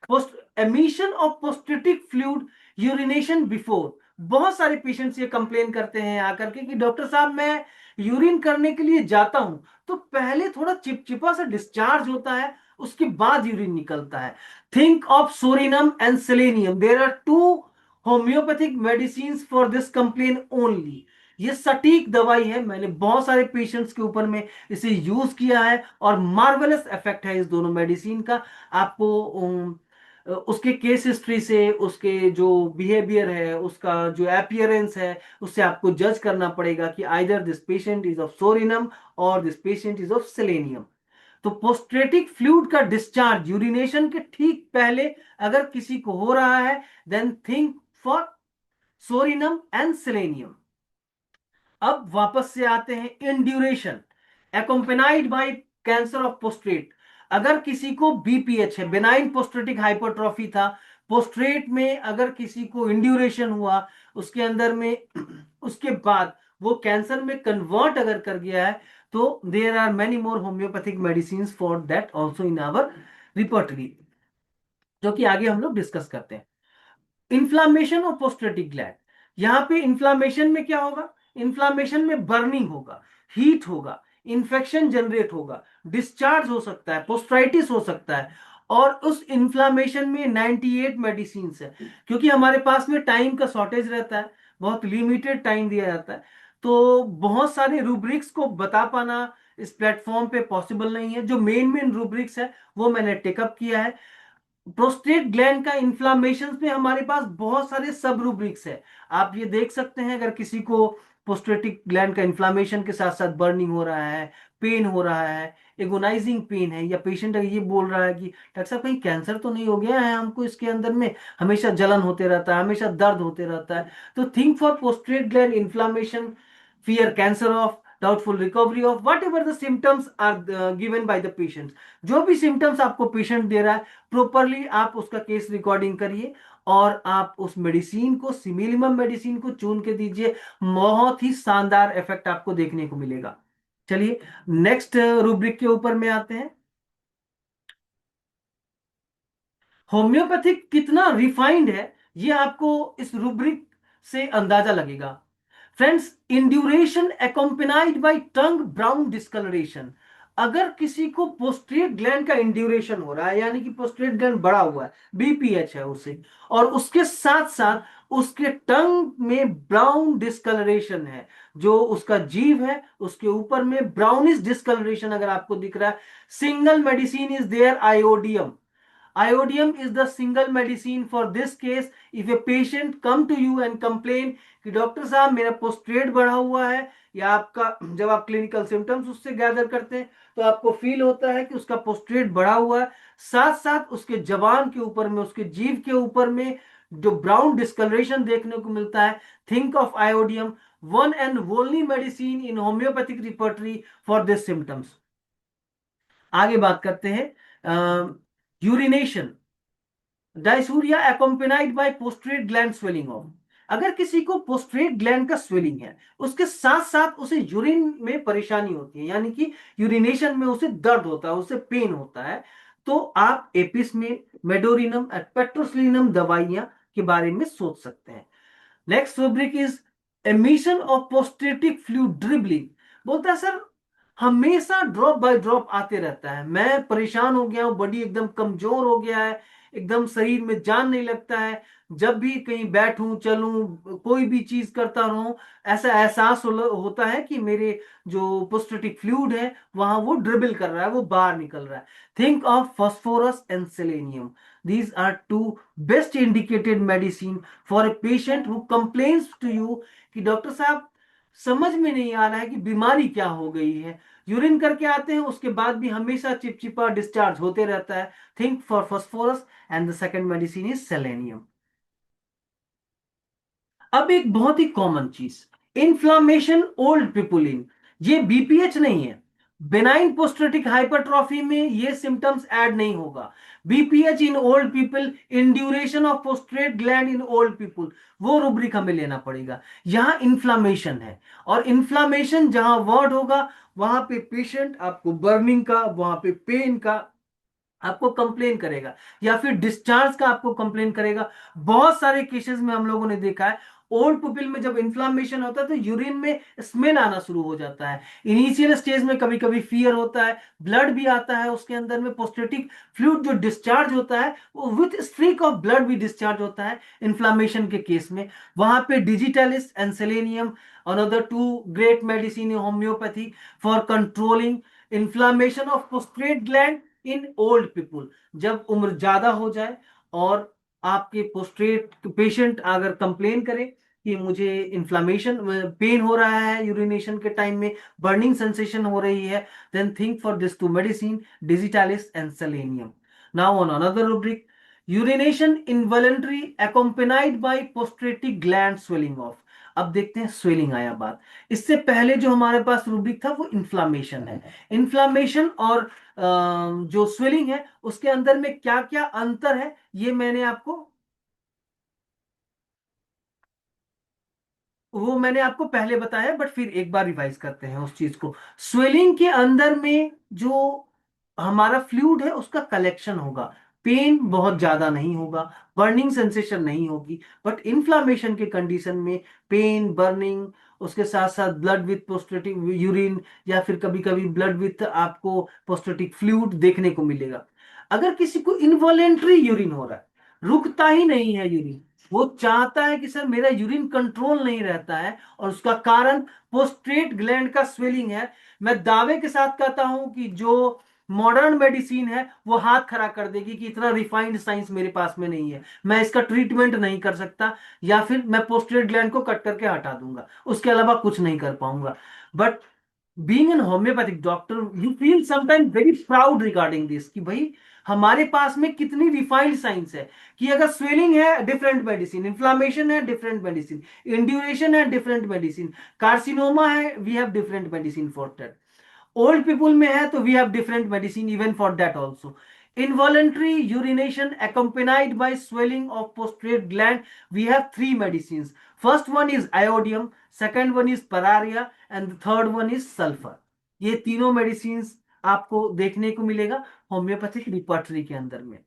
post emission of prostatic fluid urination before. बहुत सारे पेशेंट्स ये कंप्लेन करते हैं आकर के कि डॉक्टर साहब मैं यूरिन करने के लिए जाता हूं तो पहले थोड़ा चिपचिपा सा डिस्चार्ज होता है, उसके बाद यूरिन निकलता है। Think of psorinum and selenium, there are two homeopathic medicine for this complain only. ये सटीक दवाई है, मैंने बहुत सारे पेशेंट्स के ऊपर में इसे यूज किया है और मार्वेलस इफेक्ट है इस दोनों मेडिसिन का। आपको उसके केस हिस्ट्री से, उसके जो बिहेवियर है, उसका जो अपीयरेंस है, उससे आपको जज करना पड़ेगा कि either this patient is of psorinum और this patient is of selenium. तो पोस्ट्रेटिक फ्लूइड का डिस्चार्ज यूरिनेशन के ठीक पहले अगर किसी को हो रहा है, then think for psorinum and selenium. अब वापस से आते हैं, induration accompanied by cancer of पोस्ट्रेट। अगर किसी को बीपीएच है, बेनाइन पोस्ट्रेटिक हाइपरट्रॉफी था, पोस्ट्रेट में अगर किसी को इंड्यूरेशन हुआ उसके अंदर में, उसके बाद वो कैंसर में कन्वर्ट अगर कर गया है, तो there are many more homeopathic medicine for that also in our repertory, जो कि आगे हम लोग डिस्कस करते हैं। इन्फ्लामेशन ऑफ पोस्ट्रेटिक ग्लैंड, यहां पे इन्फ्लामेशन में क्या होगा? इन्फ्लामेशन में बर्निंग होगा, हीट होगा, इन्फेक्शन जनरेट होगा, डिस्चार्ज हो सकता है, पोस्ट्राइटिस हो सकता है। और उस इन्फ्लामेशन में 98 मेडिसिन है, क्योंकि हमारे पास में टाइम का शॉर्टेज रहता है, बहुत लिमिटेड टाइम दिया जाता है, तो बहुत सारे रूब्रिक्स को बता पाना इस प्लेटफॉर्म पे पॉसिबल नहीं है। जो मेन मेन रूब्रिक्स है वो मैंने टेकअप किया है। प्रोस्टेट ग्लैंड का इन्फ्लामेशन में हमारे पास बहुत सारे सब रूब्रिक्स है। आप ये देख सकते हैं, अगर किसी को प्रोस्टेटिक ग्लैंड का इन्फ्लामेशन के साथ साथ बर्निंग हो रहा है, पेन हो रहा है, एगोनाइजिंग पेन है, या पेशेंट अगर ये बोल रहा है कि डॉक्टर साहब कहीं कैंसर तो नहीं हो गया है हमको, इसके अंदर में हमेशा जलन होते रहता है, हमेशा दर्द होते रहता है, तो think for prostate gland inflammation, fear cancer of, doubtful recovery of, whatever the symptoms are given by the patient। जो भी सिम्टम्स आपको पेशेंट दे रहा है, प्रॉपरली आप उसका केस रिकॉर्डिंग करिए और आप उस मेडिसिन को, सिमिलिमम मेडिसिन को चुन के दीजिए। बहुत ही शानदार इफेक्ट आपको देखने को मिलेगा। चलिए नेक्स्ट रूब्रिक के ऊपर में आते हैं। होम्योपैथिक कितना रिफाइंड है ये आपको इस रूब्रिक से अंदाजा लगेगा। फ्रेंड्स, इंड्यूरेशन एकोम्पेनाइड बाय टंग ब्राउन डिस्कलरेशन। अगर किसी को पोस्ट्रेट ग्लैंड का इंड्यूरेशन हो रहा है, यानी कि पोस्ट्रेट ग्लैंड बड़ा हुआ है, बीपीएच है उसे, और उसके साथ साथ उसके टंग में ब्राउन डिस्कलरेशन है, जो उसका जीव है उसके ऊपर में ब्राउनिश डिस्कलरेशन अगर आपको दिख रहा है, single medicine is there, iodium. Iodium is the single medicine for this case. If a patient come to you and complain कि डॉक्टर साहब मेरा पोस्ट्रेट बढ़ा हुआ है, या आपका जब आप क्लिनिकल सिम्टम्स उससे गैदर करते हैं तो आपको फील होता है कि उसका पोस्ट्रेट बढ़ा हुआ है, साथ साथ उसके जबान के ऊपर में, उसके जीभ के ऊपर में जो ब्राउन डिस्कलरेशन देखने को मिलता है, think of iodium, one and only medicine in homeopathic repertory for this symptoms. आगे बात करते हैं, यूरिनेशन डायसूरिया एकोम्पेनाइड बाय पोस्ट्रेट ग्लैंड स्वेलिंग ऑफ। अगर किसी को पोस्ट्रेट ग्लैंड का स्वेलिंग है, उसके साथ साथ उसे यूरिन में परेशानी होती है, यानी कि यूरिनेशन में उसे दर्द होता है, उसे पेन होता है, तो आप एपिस में मेडोरिनम और पेट्रोसिलिनम दवाइयां के बारे में सोच सकते हैं। Next rubric is emission of prostatic fluid dribbling. बोलता है सर हमेशा ड्रॉप बाय ड्रॉप आते रहता है, मैं परेशान हो गया हूं, बॉडी एकदम कमजोर हो गया है, एकदम शरीर में जान नहीं लगता है, जब भी कहीं बैठूं चलूं कोई भी चीज करता रहूं, ऐसा एहसास होता है कि मेरे जो पोस्टेटिक फ्लूइड है वहां वो ड्रिबल कर रहा है, वो बाहर निकल रहा है। Think of phosphorus and selenium. these are two best indicated medicine for a patient who complains to you कि डॉक्टर साहब समझ में नहीं आ रहा है कि बीमारी क्या हो गई है, यूरिन करके आते हैं उसके बाद भी हमेशा चिपचिपा डिस्चार्ज होते रहता है। Think for phosphorus and the second medicine is selenium. अब एक बहुत ही कॉमन चीज, इन्फ्लामेशन ओल्ड पीपुल इन, ये बीपीएच नहीं है, बेनाइन पोस्ट्रेटिक हाइपरट्रॉफी में ये सिम्टम्स ऐड नहीं होगा। BPH in old people, induration of पोस्ट्रेट ग्लैंड इन ओल्ड पीपल, वो रूब्रिक हमें लेना पड़ेगा। यहां इन्फ्लामेशन है, और इन्फ्लामेशन जहां वर्ड होगा वहां पे पेशेंट आपको बर्निंग का, वहां पे पेन का आपको कंप्लेन करेगा, या फिर डिस्चार्ज का आपको कंप्लेन करेगा। बहुत सारे केसेस में हम लोगों ने देखा है ओल्ड पीपल में जब इन्फ्लामेशन होता है तो यूरिन में स्मेल आना शुरू हो जाता है। इनिशियल स्टेज में कभी कभी फियर होता है, ब्लड भी आता है उसके अंदर में, पोस्टेटिक फ्लूइड जो डिस्चार्ज होता है वो विथ स्ट्रीक ऑफ ब्लड भी डिस्चार्ज होता है इन्फ्लामेशन के केस में। वहां पे digitalis and selenium, another two great medicine in homeopathy for controlling inflammation of पोस्ट्रेट ग्लैंड इन ओल्ड पीपुल। जब उम्र ज्यादा हो जाए और आपके पोस्ट्रेट पेशेंट अगर कंप्लेन करे कि मुझे इन्फ्लामेशन, पेन हो रहा है यूरिनेशन के टाइम में, बर्निंग सेंसेशन हो रही है, then think for this two medicine, digitalis and selenium. Now on another rubric, urination involuntary accompanied by prostatic gland swelling off. अब देखते हैं स्वेलिंग आया बात। इससे पहले जो हमारे पास रूब्रिक था वो इन्फ्लामेशन है। इन्फ्लामेशन और जो स्वेलिंग है उसके अंदर में क्या क्या अंतर है ये मैंने आपको पहले बताया, बट फिर एक बार रिवाइज करते हैं उस चीज को। स्वेलिंग के अंदर में जो हमारा फ्लूइड है उसका कलेक्शन होगा, पेन बहुत ज्यादा नहीं होगा, बर्निंग सेंसेशन नहीं होगी। बट इन्फ्लामेशन के कंडीशन में पेन, बर्निंग, उसके साथ साथ ब्लड विथ पोस्टेटिक यूरिन, या फिर कभी कभी ब्लड विथ आपको पोस्टेटिक फ्लूइड देखने को मिलेगा। अगर किसी को इनवॉलेंट्री यूरिन हो रहा है, रुकता ही नहीं है यूरिन, वो चाहता है कि सर मेरा यूरिन कंट्रोल नहीं रहता है और उसका कारण पोस्ट्रेट ग्लैंड का स्वेलिंग है, मैं दावे के साथ कहता हूं कि जो मॉडर्न मेडिसिन है वो हाथ खड़ा कर देगी कि इतना रिफाइंड साइंस मेरे पास में नहीं है, मैं इसका ट्रीटमेंट नहीं कर सकता, या फिर मैं पोस्ट्रेट ग्लैंड को कट करके हटा दूंगा, उसके अलावा कुछ नहीं कर पाऊंगा। But being an homeopathic doctor you feel sometime very proud regarding this कि भाई हमारे पास में कितनी रिफाइंड साइंस है, कि अगर स्वेलिंग है डिफरेंट मेडिसिन, इन्फ्लामेशन है डिफरेंट मेडिसिन, इंड्यूरेशन है डिफरेंट मेडिसिन, कार्सिनोमा है we have different medicine for that, old people में है तो we have different medicine even for that also. Involuntary urination accompanied by swelling of prostrate gland, we have three medicines. First one is iodium, second one is pararia, and the third one is sulfur. ये तीनों medicine आपको देखने को मिलेगा homeopathic repertory के अंदर में।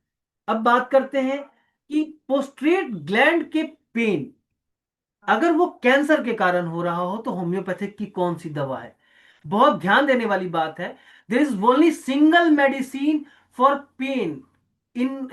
अब बात करते हैं कि पोस्ट्रेट ग्लैंड के पेन अगर वो कैंसर के कारण हो रहा हो तो होम्योपैथिक की कौन सी दवा है। बहुत ध्यान देने वाली बात है, there is only single medicine for pain in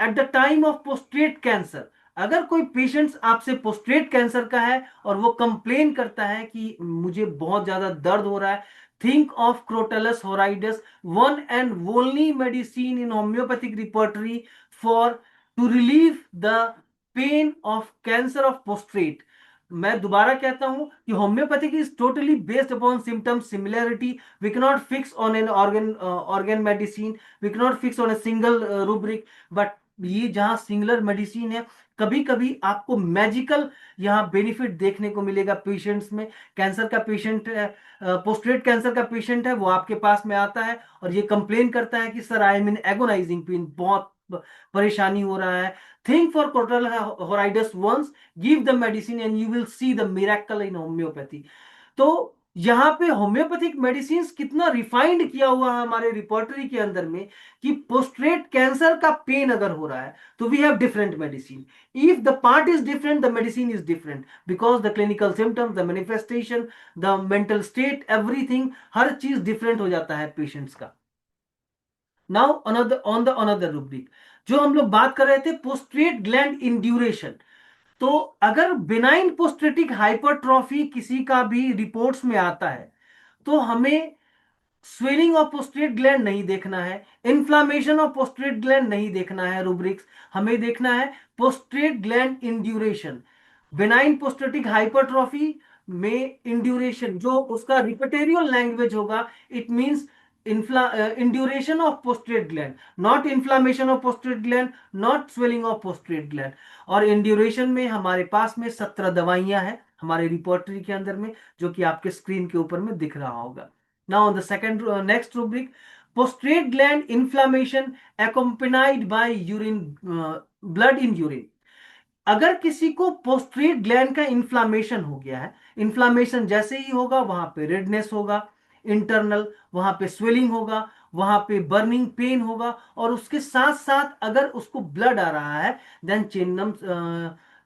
at the time of पोस्ट्रेट कैंसर। अगर कोई पेशेंट आपसे पोस्ट्रेट कैंसर का है और वो कंप्लेन करता है कि मुझे बहुत ज्यादा दर्द हो रहा है, think of crotalus horridus, one and only medicine in homeopathic repertory for to relieve the pain of cancer of पोस्ट्रेट। मैं दोबारा कहता हूं कि homeopathic is totally based upon symptom similarity, we can not fix on an organ medicine, we can not fix on a single rubric. But ये जहां singular medicine है, कभी कभी आपको मैजिकल यहाँ बेनिफिट देखने को मिलेगा पेशेंट्स में। कैंसर का पेशेंट है, पोस्ट्रेट कैंसर का पेशेंट है, वो आपके पास में आता है और ये कंप्लेन करता है कि sir I am in agonizing pain, बहुत परेशानी हो रहा है। Think for coronal hemorrhoids once, give the medicine and you will see the miracle in homeopathy. तो यहाँ पे होम्योपैथिक मेडिसिन कितना रिफाइंड किया हुआ है हमारे रिपोर्टरी के अंदर में, कि पोस्ट्रेट कैंसर का पेन अगर हो रहा है तो we have different medicine, if the part is different the medicine is different, because the clinical symptoms, the manifestation, the mental state, everything, हर चीज डिफरेंट हो जाता है पेशेंट्स का। Now another on the another rubric, जो हम लोग बात कर रहे थे पोस्ट्रेट ग्लैंड इंड्यूरेशन। तो अगर बिनाइन पोस्ट्रेटिक हाइपरट्रॉफी किसी का भी रिपोर्ट्स में आता है तो हमें स्वेलिंग ऑफ पोस्ट्रेट ग्लैंड नहीं देखना है, इन्फ्लामेशन ऑफ पोस्ट्रेट ग्लैंड नहीं देखना है रूब्रिक्स, हमें देखना है पोस्ट्रेट ग्लैंड इंड्यूरेशन। बिनाइन पोस्ट्रेटिक हाइपरट्रॉफी में इंड्यूरेशन जो उसका रिपेटेरियल लैंग्वेज होगा, इट मींस इंड्यूरेशन ऑफ पोस्ट्रेट ग्लैंड, नॉट इन्फ्लामेशन ऑफ पोस्ट्रेट ग्लैंड, नॉट स्वेलिंग ऑफ पोस्ट्रेट ग्लैंड। और इंड्यूरेशन में हमारे पास में 17 दवाइयां हैं हमारे रिपोर्टरी के अंदर में, जो कि आपके स्क्रीन के ऊपर में दिख रहा होगा। Now the second next rubric, पोस्ट्रेट gland inflammation accompanied by urine, blood in urine. अगर किसी को पोस्ट्रेट ग्लैंड का इन्फ्लामेशन हो गया है, इन्फ्लामेशन जैसे ही होगा वहां पे रेडनेस होगा इंटरनल, वहां पे स्वेलिंग होगा, वहां पे बर्निंग पेन होगा, और उसके साथ साथ अगर उसको ब्लड आ रहा है, देन चिन्नम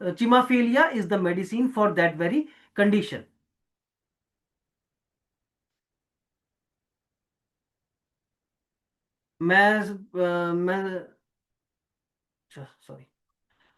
chimaphila is the medicine for that very condition. मैं sorry,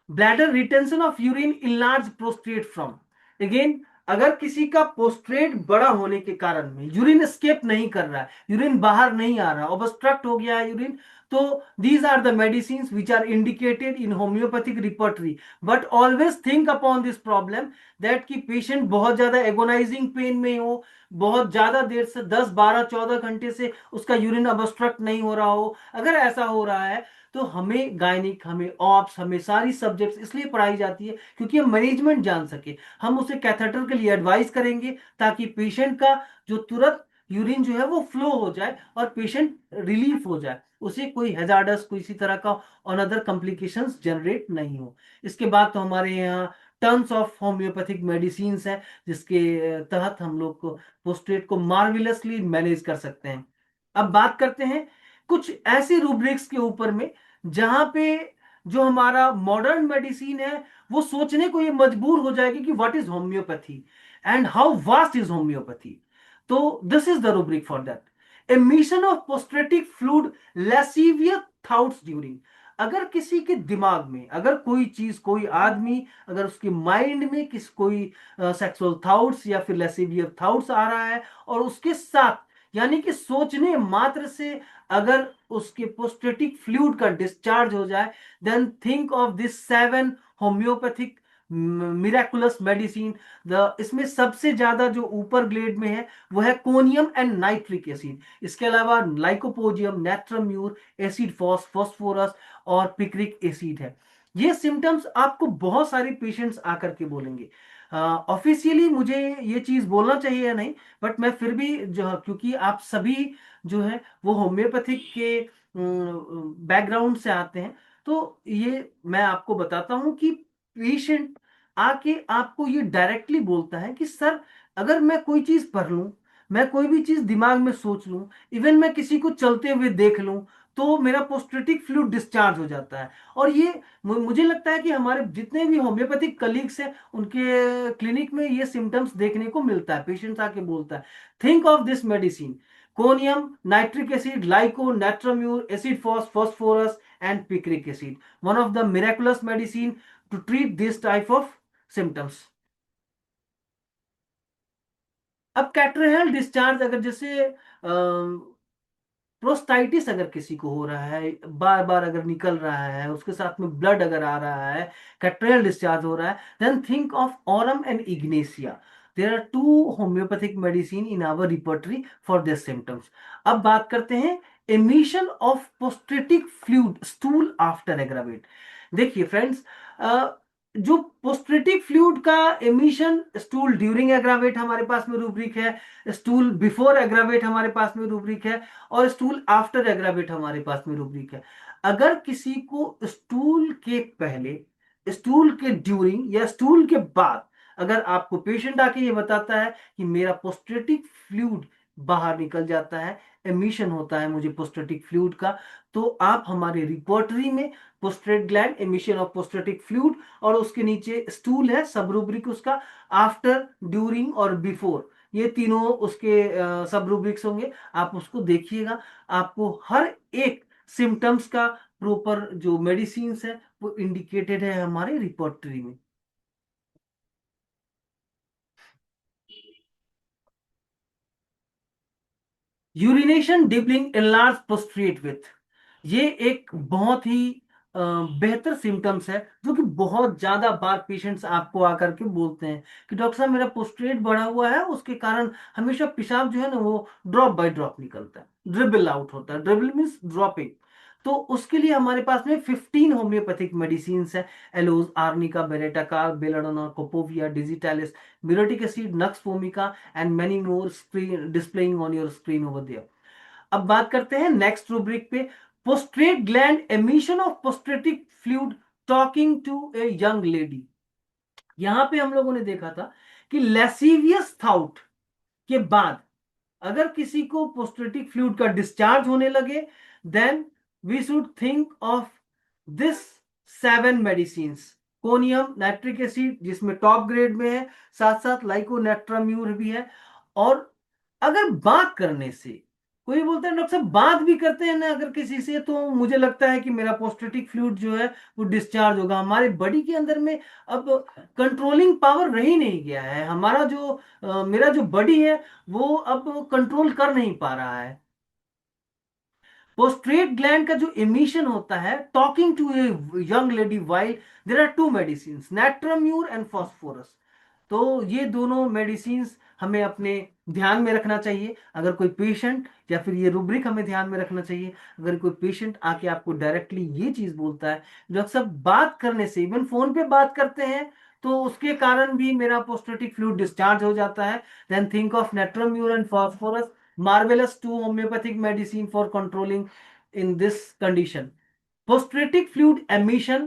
bladder retention of urine in large prostate from, again अगर किसी का पोस्ट्रेट बड़ा होने के कारण में यूरिन स्केप नहीं कर रहा है, यूरिन बाहर नहीं आ रहा, ऑब्स्ट्रक्ट हो गया है यूरिन, तो these are the medicine which are indicated in homeopathic repertory. But always think upon this problem that कि पेशेंट बहुत ज्यादा एगोनाइजिंग पेन में हो, बहुत ज्यादा देर से 10 12 14 घंटे से उसका यूरिन ऑब्स्ट्रक्ट नहीं हो रहा हो। अगर ऐसा हो रहा है तो हमें गायनिक, हमें ऑप्स, हमें सारी सब्जेक्ट्स इसलिए पढ़ाई जाती है क्योंकि हम मैनेजमेंट जान सके। हम उसे कैथेटर के लिए एडवाइस करेंगे ताकि पेशेंट का जो तुरंत यूरिन जो है वो फ्लो हो जाए और पेशेंट रिलीफ हो जाए, उसे कोई हैजार्डस किसी तरह का अनदर कॉम्प्लिकेशंस जनरेट नहीं हो। इसके बाद तो हमारे यहाँ टन्स ऑफ होम्योपैथिक मेडिसिन है जिसके तहत हम लोग को पोस्ट्रेट को मार्विलसली मैनेज कर सकते हैं। अब बात करते हैं कुछ ऐसे रूब्रिक्स के ऊपर में जहां पे जो हमारा मॉडर्न मेडिसिन है वो सोचने को ये मजबूर हो जाएगी कि what is homeopathy and how vast is homeopathy. तो this is the rubric for that, emission of prostatic fluid lascivious thoughts during. अगर किसी के दिमाग में, अगर कोई चीज, कोई आदमी, अगर उसके माइंड में कोई सेक्सुअल थॉट्स या फिर लैसिवियस थॉट्स आ रहा है और उसके साथ यानी कि सोचने मात्र से अगर उसके पोस्टेटिक फ्लूइड का डिस्चार्ज हो जाए, then think of this 7 homeopathic miraculous medicine. The इसमें सबसे ज्यादा जो ऊपर ग्रेड में है वो है कोनियम एंड नाइट्रिक एसिड। इसके अलावा लाइकोपोडियम, नेट्रम्यूर, एसिड फॉस्फोरस और पिक्रिक एसिड है। ये सिम्टम्स आपको बहुत सारे पेशेंट्स आकर के बोलेंगे। ऑफिशियली मुझे ये चीज बोलना चाहिए या नहीं, बट मैं फिर भी जो, क्योंकि आप सभी जो है वो होम्योपैथिक के बैकग्राउंड से आते हैं, तो ये मैं आपको बताता हूं कि पेशेंट आके आपको ये डायरेक्टली बोलता है कि सर, अगर मैं कोई चीज पढ़ लूं, मैं कोई भी चीज दिमाग में सोच लूं, इवन मैं किसी को चलते हुए देख लूं, तो मेरा पोस्टेटिक फ्लूइड डिस्चार्ज हो जाता है। और ये मुझे लगता है कि हमारे जितने भी होम्योपैथिक कलीग्स हैं उनके क्लिनिक में ये सिम्टम्स देखने को मिलता है। पेशेंट्स आके बोलता है, think of this medicine, conium, nitric acid, lyco, natrum mur, acid phosphorus and picric acid, one of the miraculous medicine to treat this type of symptoms. अब कैट्रेहल डिस्चार्ज, अगर जैसे प्रोस्टाइटिस अगर किसी को हो रहा है, बार बार अगर निकल रहा है, उसके साथ में ब्लड अगर आ रहा है, कैट्रेयल डिस्चार्ज हो रहा है, then think of aurum and ignatia. There are 2 homeopathic medicine in our repertory for this symptoms. अब बात करते हैं emission of prostatic fluid stool after aggravate. देखिए फ्रेंड्स, जो पोस्टेटिक फ्लूइड का एमिशन स्टूल ड्यूरिंग एग्रावेट हमारे पास में रूब्रिक है, स्टूल बिफोर एग्रावेट हमारे पास में रूब्रिक है, और स्टूल आफ्टर एग्रावेट हमारे पास में रूब्रिक है। अगर किसी को स्टूल के पहले, स्टूल के ड्यूरिंग या स्टूल के बाद अगर आपको पेशेंट आके ये बताता है कि मेरा पोस्टेटिक फ्लूइड बाहर निकल जाता है, एमिशन होता है मुझे पोस्टेटिक फ्लूइड का, तो आप हमारे रिपोर्टरी में पोस्ट्रेट gland, emission of prostatic fluid, और उसके नीचे स्टूल है सब रूब्रिक उसका, आफ्टर, ड्यूरिंग और बिफोर, ये तीनों उसके सब रूब्रिक्स होंगे। आप उसको देखिएगा, आपको हर एक सिम्टम्स का प्रॉपर जो मेडिसिन है वो इंडिकेटेड है हमारे रिपोर्टरी में। Urination dibbling enlarge prostate with, ये एक बहुत ही बेहतर सिम्टम्स है जो कि बहुत ज्यादा बार पेशेंट्स आपको आकर के बोलते हैं कि डॉक्टर साहब मेरा पोस्ट्रेट बढ़ा हुआ है, उसके कारण हमेशा पेशाब जो है ना वो ड्रॉप बाय ड्रॉप निकलता है, ड्रिबल आउट होता है। Dribble means dropping. तो उसके लिए हमारे पास में 15 होम्योपैथिक मेडिसिन है, aloes, arnica, baryta carb, belladonna, copaiva, digitalis, muriatic acid, nux vomica and many more, screen displaying on your screen over there. अब बात करते हैं नेक्स्ट रूब्रिक पे, पोस्ट्रेट gland emission of prostatic fluid talking to a young lady. यहां पे हम लोगों ने देखा था कि लेसीवियस थाउट के बाद अगर किसी को पोस्ट्रेटिक फ्लूइड का डिस्चार्ज होने लगे, then we should think of this 7 medicine. Conium nitric acid जिसमें टॉप ग्रेड में है, साथ साथ लाइकोनेट्राम्यूर भी है। और अगर बात करने से, कोई बोलता है डॉक्टर साहब बात भी करते हैं ना अगर किसी से, तो मुझे लगता है कि मेरा पोस्टेटिक फ्लूइड जो है वो डिस्चार्ज होगा। हमारे बॉडी के अंदर में अब कंट्रोलिंग पावर रह ही नहीं गया है। हमारा जो मेरा जो बॉडी है वो अब कंट्रोल कर नहीं पा रहा है। पोस्ट्रेट ग्लैंड का जो एमिशन होता है, talking to a young lady while there are two medicine, natrum mur and phosphorus. तो ये दोनों मेडिसिन हमें अपने ध्यान में रखना चाहिए। अगर कोई पेशेंट, या फिर ये रूब्रिक हमें ध्यान में रखना चाहिए, अगर कोई पेशेंट आके आपको डायरेक्टली ये चीज बोलता है, डॉक्टर साहब बात करने से, इवन फोन पे बात करते हैं तो उसके कारण भी मेरा पोस्टेटिक फ्लूइड डिस्चार्ज हो जाता है, then think of natrum mur and phosphorus, marvelous two homeopathic medicine for controlling in this condition. Postratic fluid emission,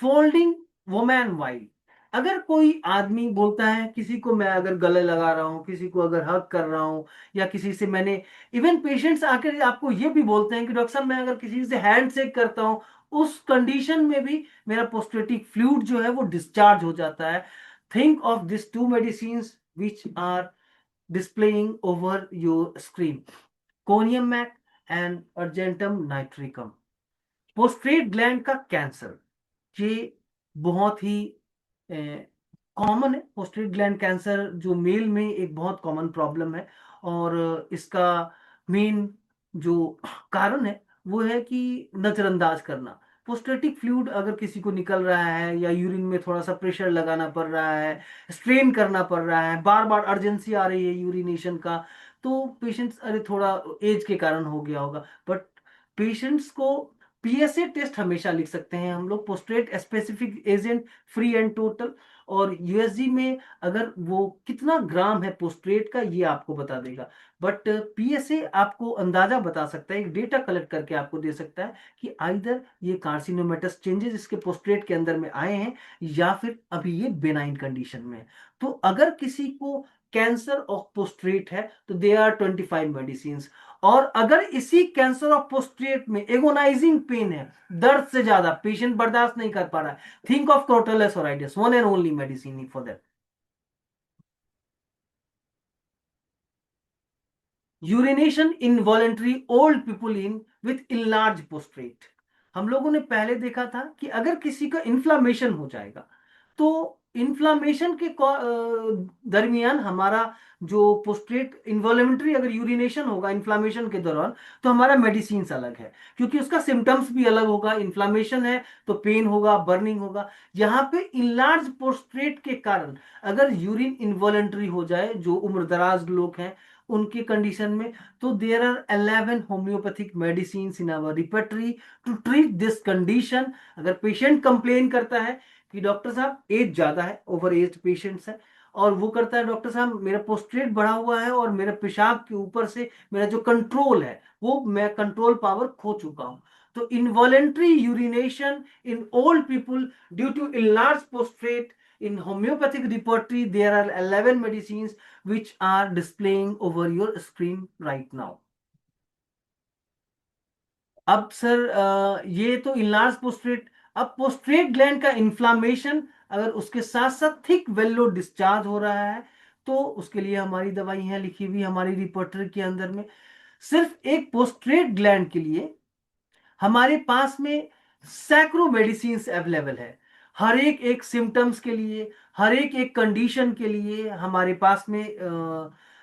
folding women while. अगर कोई आदमी बोलता है, किसी को मैं अगर गले लगा रहा हूं, किसी को अगर हक कर रहा हूं, या किसी से मैंने, इवन पेशेंट्स आकर आपको ये भी बोलते हैं कि डॉक्टर साहब मैं अगर किसी से हैंड शेक करता हूं, उस कंडीशन में भी मेरा पोस्टेटिक फ्लूइड जो है वो डिस्चार्ज हो जाता है। Think of this two medicine which are displaying over your screen, conium mac and argentum nitricum. पोस्ट्रेट ग्लैंड का कैंसर, ये बहुत ही कॉमन है। पोस्ट्रेट ग्लैंड कैंसर जो मेल में एक बहुत कॉमन प्रॉब्लम है, और इसका मेन जो कारण है वो है कि नजरअंदाज करना। पोस्टेटिक फ्लूइड अगर किसी को निकल रहा है, या यूरिन में थोड़ा सा प्रेशर लगाना पड़ रहा है, स्ट्रेन करना पड़ रहा है, बार बार अर्जेंसी आ रही है यूरिनेशन का, तो पेशेंट्स, अरे थोड़ा एज के कारण हो गया होगा। बट पेशेंट्स को पीएसए टेस्ट हमेशा लिख सकते हैं हम लोग, पोस्ट्रेट specific agent free and total. और यूएसजी में अगर वो कितना ग्राम है पोस्ट्रेट का, ये आपको बता देगा। बट पीएसए आपको अंदाजा बता सकता है, एक डेटा कलेक्ट करके आपको दे सकता है कि आइदर ये कार्सिनोमेटस चेंजेस इसके पोस्ट्रेट के अंदर में आए हैं, या फिर अभी ये बेनाइन कंडीशन में है। तो अगर किसी को कैंसर ऑफ पोस्ट्रेट है तो दे आर 25 मेडिसिन। और अगर इसी कैंसर ऑफ पोस्ट्रेट में एगोनाइजिंग पेन है, दर्द से ज्यादा पेशेंट बर्दाश्त नहीं कर पा रहा है, think of crotalus horridus, one and only medicine for that. Urination involuntary old people in with enlarge पोस्ट्रेट। हम लोगों ने पहले देखा था कि अगर किसी का इन्फ्लामेशन हो जाएगा, तो इन्फ्लामेशन के दरमियान हमारा जो पोस्ट्रेट इन्वॉलेंट्री अगर यूरिनेशन होगा इन्फ्लामेशन के दौरान, तो हमारा मेडिसिन अलग है, क्योंकि उसका सिम्टम्स भी अलग होगा। इन्फ्लामेशन है तो पेन होगा, बर्निंग होगा। यहाँ पे इनलार्ज पोस्ट्रेट के कारण अगर यूरिन इन्वॉलेंट्री हो जाए, जो उम्र दराज लोग हैं उनके कंडीशन में, तो there are 11 homeopathic medicine in our repertory to treat this condition. अगर पेशेंट कंप्लेन करता है कि डॉक्टर साहब एज ज्यादा है, ओवर एज पेशेंट्स है, और वो करता है डॉक्टर साहब मेरा पोस्ट्रेट बढ़ा हुआ है और मेरा पेशाब के ऊपर से मेरा जो कंट्रोल है वो, मैं कंट्रोल पावर खो चुका हूं, तो involuntary urination in old people due to enlarge पोस्ट्रेट, in homeopathic repertory there are 11 medicines which are displaying over your screen right now. अब सर ये तो इनलार्ज पोस्ट्रेट। अब पोस्ट्रेट ग्लैंड का इन्फ्लामेशन अगर उसके साथ साथ थिक वेल्लो डिस्चार्ज हो रहा है, तो उसके लिए हमारी दवाई है लिखी हुई हमारी रिपोर्टर के अंदर में। सिर्फ एक पोस्ट्रेट ग्लैंड के लिए हमारे पास में सैकड़ों मेडिसिन अवेलेबल है। हर एक एक सिम्टम्स के लिए, हर एक एक कंडीशन के लिए हमारे पास में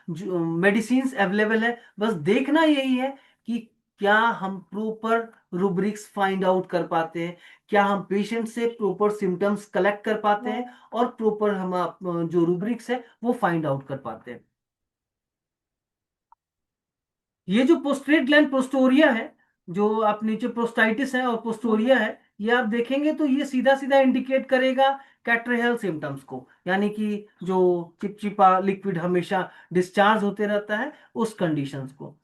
जो मेडिसिन अवेलेबल है। बस देखना यही है कि क्या हम प्रॉपर रूब्रिक्स फाइंड आउट कर पाते हैं, क्या हम पेशेंट से प्रॉपर सिम्टम्स कलेक्ट कर पाते हैं, और प्रॉपर हम जो रूब्रिक्स है वो फाइंड आउट कर पाते हैं। ये जो पोस्ट्रेट ग्लैंड पोस्टोरिया है, जो आप नीचे प्रोस्टाइटिस है और पोस्टोरिया है, ये आप देखेंगे तो ये सीधा सीधा इंडिकेट करेगा कैट्रेहल सिम्टम्स को, यानी कि जो चिपचिपा लिक्विड हमेशा डिस्चार्ज होते रहता है, उस कंडीशंस को।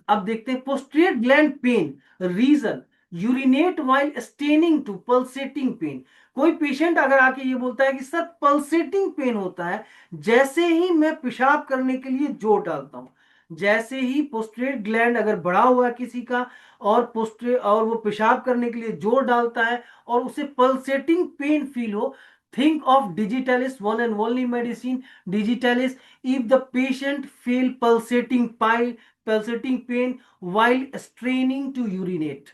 अब देखते हैं पोस्ट्रेट gland pain region, urinate while straining to pulsating pain. कोई पेशेंट अगर आके ये बोलता है कि सर पल्सेटिंग पेन होता है जैसे ही मैं पेशाब करने के लिए जोर डालता हूं, जैसे ही पोस्ट्रेट ग्लैंड अगर बढ़ा हुआ है किसी का, और पोस्ट्रे और वो पेशाब करने के लिए जोर डालता है और उसे पल्सेटिंग पेन फील हो, think of digitalis one and only medicine digitalis. If the patient feel pulsating pain while straining to urinate,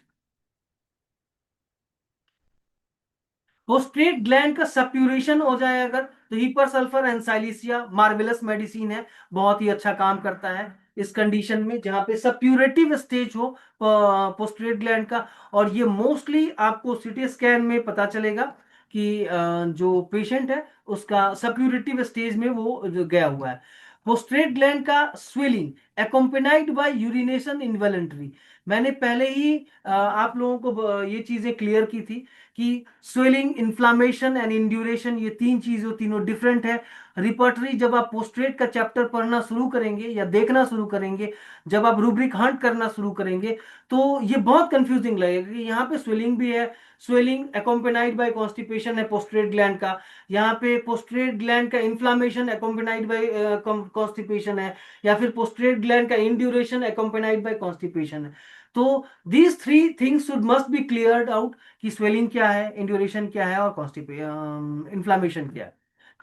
पोस्ट्रेट ग्लैंड का सप्यूरेशन हो जाए अगर, तो hepar sulphur and silicea marvellous medicine है, बहुत ही अच्छा काम करता है इस कंडीशन में जहां पे सप्यूरेटिव स्टेज हो पोस्ट्रेट ग्लैंड का। और ये मोस्टली आपको सीटी स्कैन में पता चलेगा कि जो पेशेंट है उसका सप्यूरेटिव स्टेज में वो जो गया हुआ है। पोस्ट्रेट ग्लैंड का swelling accompanied bye urination involuntary, मैंने पहले ही आप लोगों को ये चीजें क्लियर की थी कि स्वेलिंग, इन्फ्लामेशन एंड इंड्यूरेशन, ये तीन चीजों तीनों डिफरेंट है। रिपर्टरी जब आप पोस्ट्रेट का चैप्टर पढ़ना शुरू करेंगे या देखना शुरू करेंगे, जब आप रूब्रिक हंट करना शुरू करेंगे, तो ये बहुत कंफ्यूजिंग लगेगा कि यहाँ पे स्वेलिंग भी है, स्वेलिंग एकोम्पेनाइड बाय कॉन्स्टिपेशन है पोस्ट्रेट ग्लैंड का, यहाँ पे पोस्ट्रेट ग्लैंड का इन्फ्लामेशन एकोम्पेनाइड बाय कॉन्स्टिपेशन है, या फिर पोस्ट्रेट ग्लैंड का इंड्यूरेशन एकोम्पेनाइड बाय कॉन्स्टिपेशन है। तो these three things should must be cleared out कि स्वेलिंग क्या है, इंड्यूरेशन क्या है, और इन्फ्लामेशन क्या है।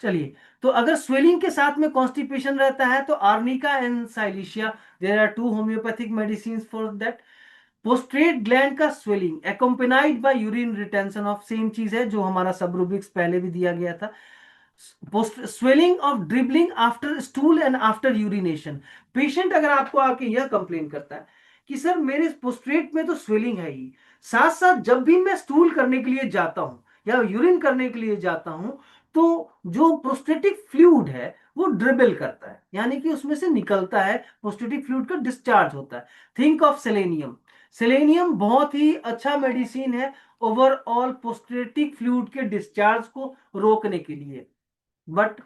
चलिए, तो अगर स्वेलिंग के साथ में कॉन्स्टिपेशन रहता है तो arnica and silicea, there are two homeopathic medicine for that. पोस्ट्रेट ग्लैंड का swelling accompanied by urine retention of, same चीज है जो हमारा सब रूब्रिक्स पहले भी दिया गया था। Post swelling of dribbling after stool and after urination, patient अगर आपको आके यह कंप्लेन करता है कि सर मेरे पोस्ट्रेट में तो स्वेलिंग है ही, साथ साथ जब भी मैं स्टूल करने के लिए जाता हूं या यूरिन करने के लिए जाता हूं, तो जो प्रोस्टेटिक फ्लूइड है वो ड्रिबल करता है, यानी कि उसमें से निकलता है, प्रोस्टेटिक फ्लूइड का डिस्चार्ज होता है। थिंक ऑफ सेलेनियम, सेलेनियम बहुत ही अच्छा मेडिसिन है ओवरऑल पोस्टेटिक फ्लूइड के डिस्चार्ज को रोकने के लिए, but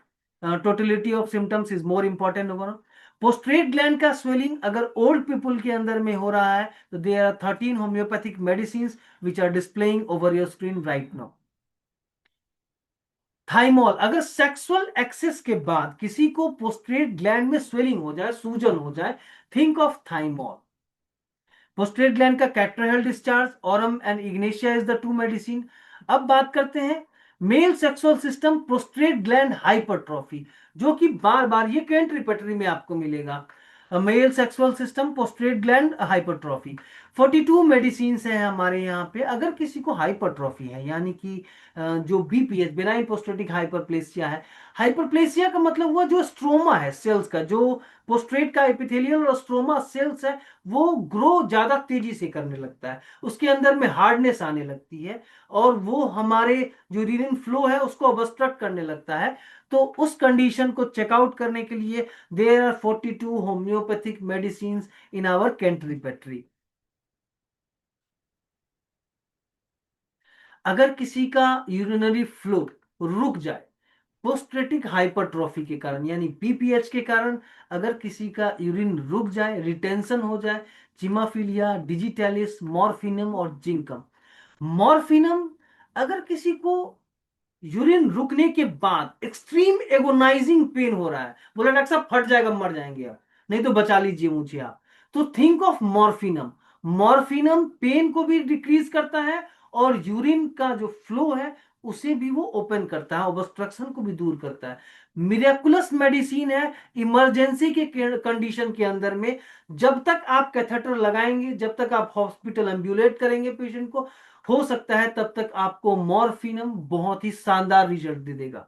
totality of symptoms is more important over. पोस्ट्रेट ग्लैंड का स्वेलिंग अगर ओल्ड पीपल के अंदर में हो रहा है तो there are 13 homeopathic medicine which are displaying over your screen right now. Thymol, अगर सेक्सुअल एक्सेस के बाद किसी को पोस्ट्रेट ग्लैंड में स्वेलिंग हो जाए, सूजन हो जाए, थिंक ऑफ थाइमोल। पोस्ट्रेट ग्लैंड का catarrhal discharge, aurum and ignatia is the two medicine. अब बात करते हैं male sexual system prostate gland hypertrophy, जो कि बार बार ये केंट रिपेटरी में आपको मिलेगा। मेल सेक्सुअल सिस्टम पोस्ट्रेट ग्लैंड हाइपरट्रॉफी, 42 मेडिसिन हैं हमारे यहाँ पे। अगर किसी को हाइपरट्रॉफी है, यानी कि जो बीपीएच बेनाइन पोस्ट्रेटिक हाइपरप्लेसिया है, हाइपरप्लेसिया का मतलब हुआ जो स्ट्रोमा है सेल्स का, जो पोस्ट्रेट का एपिथेलियल और स्ट्रोमा सेल्स है वो ग्रो ज्यादा तेजी से करने लगता है, उसके अंदर में हार्डनेस आने लगती है, और वो हमारे जो यूरिन फ्लो है उसको ऑब्स्ट्रक्ट करने लगता है। तो उस कंडीशन को चेकआउट करने के लिए there are 42 homeopathic medicine in our country petri. अगर किसी का यूरिनरी फ्लो रुक जाए पोस्ट्रेटिक हाइपरट्रॉफी के कारण, यानी पीपीएच के कारण, अगर किसी का यूरिन रुक जाए, रिटेंशन हो जाए, चिमाफिलिया, डिजिटैलिस, मॉर्फिनम और जिंकम। मॉर्फिनम, अगर किसी को यूरिन रुकने के बाद एक्सट्रीम एगोनाइजिंग पेन हो रहा है, बोला डॉक्टर साहब फट जाएगा मर जाएंगे आप, नहीं तो बचा लीजिए मुझे आप, तो थिंक ऑफ मॉर्फिनम। मॉर्फिनम पेन को भी डिक्रीज करता है और यूरिन का जो फ्लो है उसे भी वो ओपन करता है, ऑब्स्ट्रक्शन को भी दूर करता है। मिरेकुलस मेडिसिन है इमरजेंसी के कंडीशन के अंदर में, जब तक आप कैथेटर लगाएंगे, जब तक आप हॉस्पिटल एम्बुलेट करेंगे पेशेंट को, हो सकता है तब तक आपको मॉर्फिनम बहुत ही शानदार रिजल्ट दे देगा।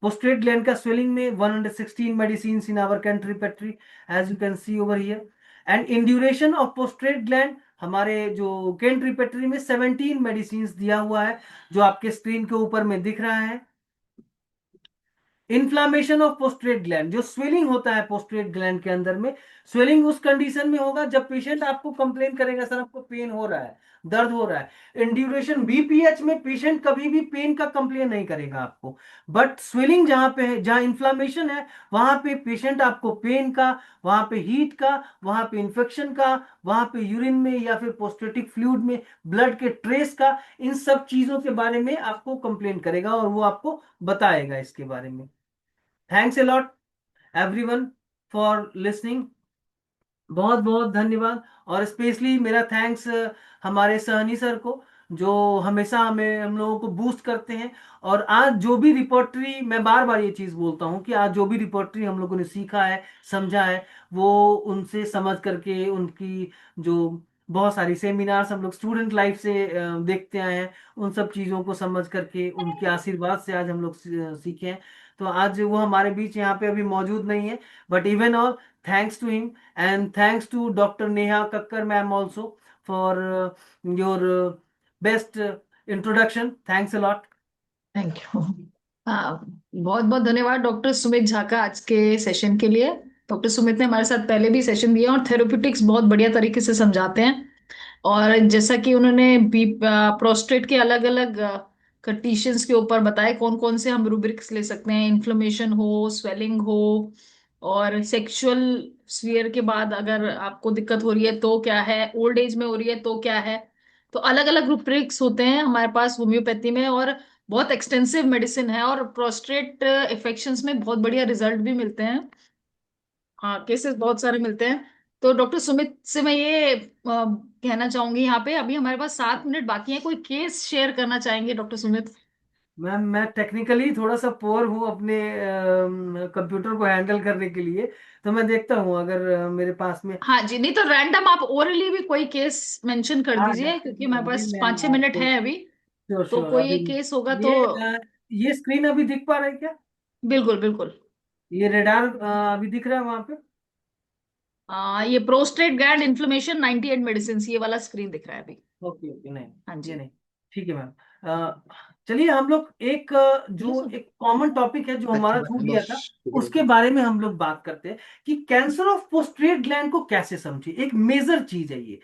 पोस्ट्रेट ग्लैंड का स्वेलिंग में 116 मेडिसिन इन आवर कंट्री पेट्री, as you can see over here. And induration of पोस्ट्रेट ग्लैंड, हमारे जो कंट्री पेट्री में 17 मेडिसिन दिया हुआ है, जो आपके स्क्रीन के ऊपर में दिख रहा है। इन्फ्लामेशन ऑफ पोस्ट्रेट ग्लैंड, जो स्वेलिंग होता है पोस्ट्रेट ग्लैंड के अंदर में, स्वेलिंग उस कंडीशन में होगा जब पेशेंट आपको कंप्लेन करेगा सर आपको पेन हो रहा है, दर्द हो रहा है। इंड्यूरेशन बीपीएच में पेशेंट कभी भी पेन का कंप्लेन नहीं करेगा आपको, बट स्वेलिंग जहां पे है, जहां इन्फ्लामेशन है, वहां पे पेशेंट आपको पेन का, वहां पे हीट का, वहां पे इंफेक्शन का, वहां पे यूरिन में या फिर पोस्ट्रेटिक फ्लूइड में ब्लड के ट्रेस का, इन सब चीजों के बारे में आपको कंप्लेन करेगा और वो आपको बताएगा इसके बारे में। Thanks a lot, everyone, for listening. बहुत बहुत धन्यवाद। और स्पेशली मेरा थैंक्स हमारे सहनी सर को, जो हमेशा हमें हम लोगों को बूस्ट करते हैं। और आज जो भी रिपोर्टरी, मैं बार बार ये चीज़ बोलता हूँ कि आज जो भी रिपोर्टरी हम लोगों ने सीखा है, समझा है, वो उनसे समझ करके, उनकी जो बहुत सारी सेमिनार्स हम लोग स्टूडेंट लाइफ से देखते आए हैं, उन सब चीज़ों को समझ करके उनके आशीर्वाद से आज हम लोग सीखे हैं। तो आज वो हमारे बीच यहाँ पे अभी मौजूद नहीं है, but even all thanks to him, and thanks to Dr. Neha Kakkar ma'am also for your best introduction. Thanks a lot. Thank you. हाँ, बहुत बहुत धन्यवाद डॉक्टर सुमित झा का आज के सेशन के लिए। डॉक्टर सुमित ने हमारे साथ पहले भी सेशन दिया और थेरोप्यूटिक्स बहुत बढ़िया तरीके से समझाते हैं। और जैसा कि उन्होंने बी प्रोस्टेट के अलग अलग कंडीशंस के ऊपर बताया कौन कौन से हम रूब्रिक्स ले सकते हैं, इन्फ्लेमेशन हो, स्वेलिंग हो, और सेक्सुअल स्फीयर के बाद अगर आपको दिक्कत हो रही है तो क्या है, ओल्ड एज में हो रही है तो क्या है। तो अलग अलग रूब्रिक्स होते हैं हमारे पास होम्योपैथी में, और बहुत एक्सटेंसिव मेडिसिन है, और प्रोस्टेट इन्फेक्शंस में बहुत बढ़िया रिजल्ट भी मिलते हैं। हाँ, केसेस बहुत सारे मिलते हैं। तो डॉक्टर सुमित से मैं ये कहना चाहूंगी, यहाँ पे अभी हमारे पास 7 मिनट बाकी है, कोई केस शेयर करना चाहेंगे डॉक्टर सुमित? मैम, मैं टेक्निकली थोड़ा सा पुअर हूँ अपने कंप्यूटर को हैंडल करने के लिए, तो मैं देखता हूँ अगर मेरे पास में। हाँ जी, नहीं तो रैंडम आप ओरली भी कोई केस मेंशन कर हाँ, दीजिए, क्योंकि हमारे जी पास मैम, 5-6 मिनट आपको है अभी। श्योर तो श्योर। कोई अभी एक केस होगा तो। ये स्क्रीन अभी दिख पा रहा है क्या? बिल्कुल बिल्कुल। ये रेडार अभी दिख रहा है वहां पे? ये प्रोस्टेट ग्लैंड इन्फ्लेमेशन 98 मेडिसिन, ये वाला स्क्रीन दिख रहा है अभी। ओके ओके, नहीं, हाँ ये जी। नहीं। ठीक है मैम। चलिए हम लोग एक ये जो सब एक कॉमन टॉपिक है जो हमारा छूट गया था, उसके बारे में हम लोग बात करते हैं कि कैंसर ऑफ पोस्ट्रेट ग्लैंड को कैसे समझे। एक मेजर चीज है ये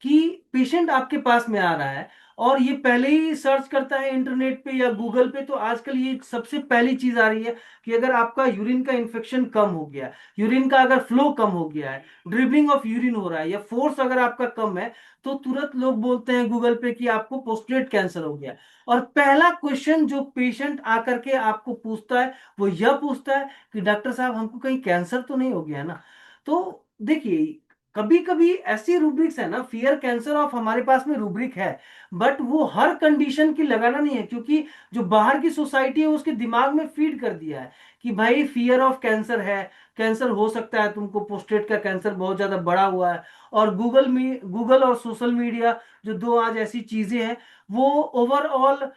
कि पेशेंट आपके पास में आ रहा है और ये पहले ही सर्च करता है इंटरनेट पे या गूगल पे, तो आजकल ये सबसे पहली चीज आ रही है कि अगर आपका यूरिन का इन्फेक्शन कम हो गया, यूरिन का अगर फ्लो कम हो गया है, ड्रिबलिंग ऑफ यूरिन हो रहा है, या फोर्स अगर आपका कम है, तो तुरंत लोग बोलते हैं गूगल पे कि आपको पोस्टलेट कैंसर हो गया। और पहला क्वेश्चन जो पेशेंट आकर के आपको पूछता है, वो यह पूछता है कि डॉक्टर साहब, हमको कहीं कैंसर तो नहीं हो गया ना? तो देखिए, कभी कभी ऐसी रूब्रिक्स है ना, फियर कैंसर ऑफ हमारे पास में रूब्रिक है, बट वो हर कंडीशन की लगाना नहीं है, क्योंकि जो बाहर की सोसाइटी है उसके दिमाग में फीड कर दिया है कि भाई फियर ऑफ कैंसर है, कैंसर हो सकता है तुमको, पोस्टेट का कैंसर बहुत ज्यादा बड़ा हुआ है। और गूगल और सोशल मीडिया, जो दो आज ऐसी चीजें हैं, वो ओवरऑल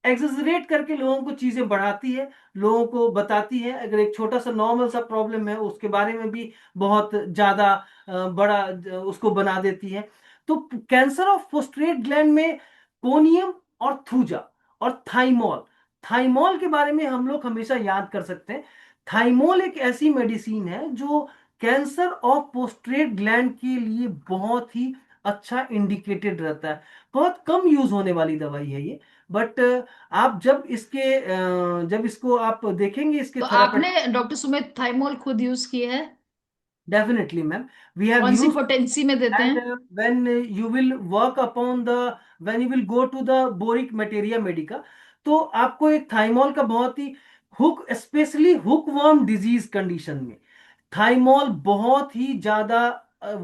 एग्जेजरेट करके लोगों को चीजें बढ़ाती है, लोगों को बताती है। अगर एक छोटा सा नॉर्मल सा प्रॉब्लम है, उसके बारे में भी बहुत ज्यादा बड़ा उसको बना देती है। तो कैंसर ऑफ प्रोस्टेट ग्लैंड में कोनियम और थूजा और थाइमोल, थाइमोल के बारे में हम लोग हमेशा याद कर सकते हैं। थाइमोल एक ऐसी मेडिसिन है जो कैंसर ऑफ प्रोस्टेट ग्लैंड के लिए बहुत ही अच्छा इंडिकेटेड रहता है। बहुत कम यूज होने वाली दवाई है ये, बट आप जब इसको आप देखेंगे इसके तो थेरापेटिक। आपने डॉक्टर सुमित थाइमोल खुद यूज किया है? डेफिनेटली मैम, वी हैव कौन सी यूज्ड पोटेंसी में देते and हैं? when you will work upon the when you will go to the boric materia medica, तो आपको एक थाइमोल का बहुत ही hook, specially hook worm disease condition में थाइमोल बहुत ही ज्यादा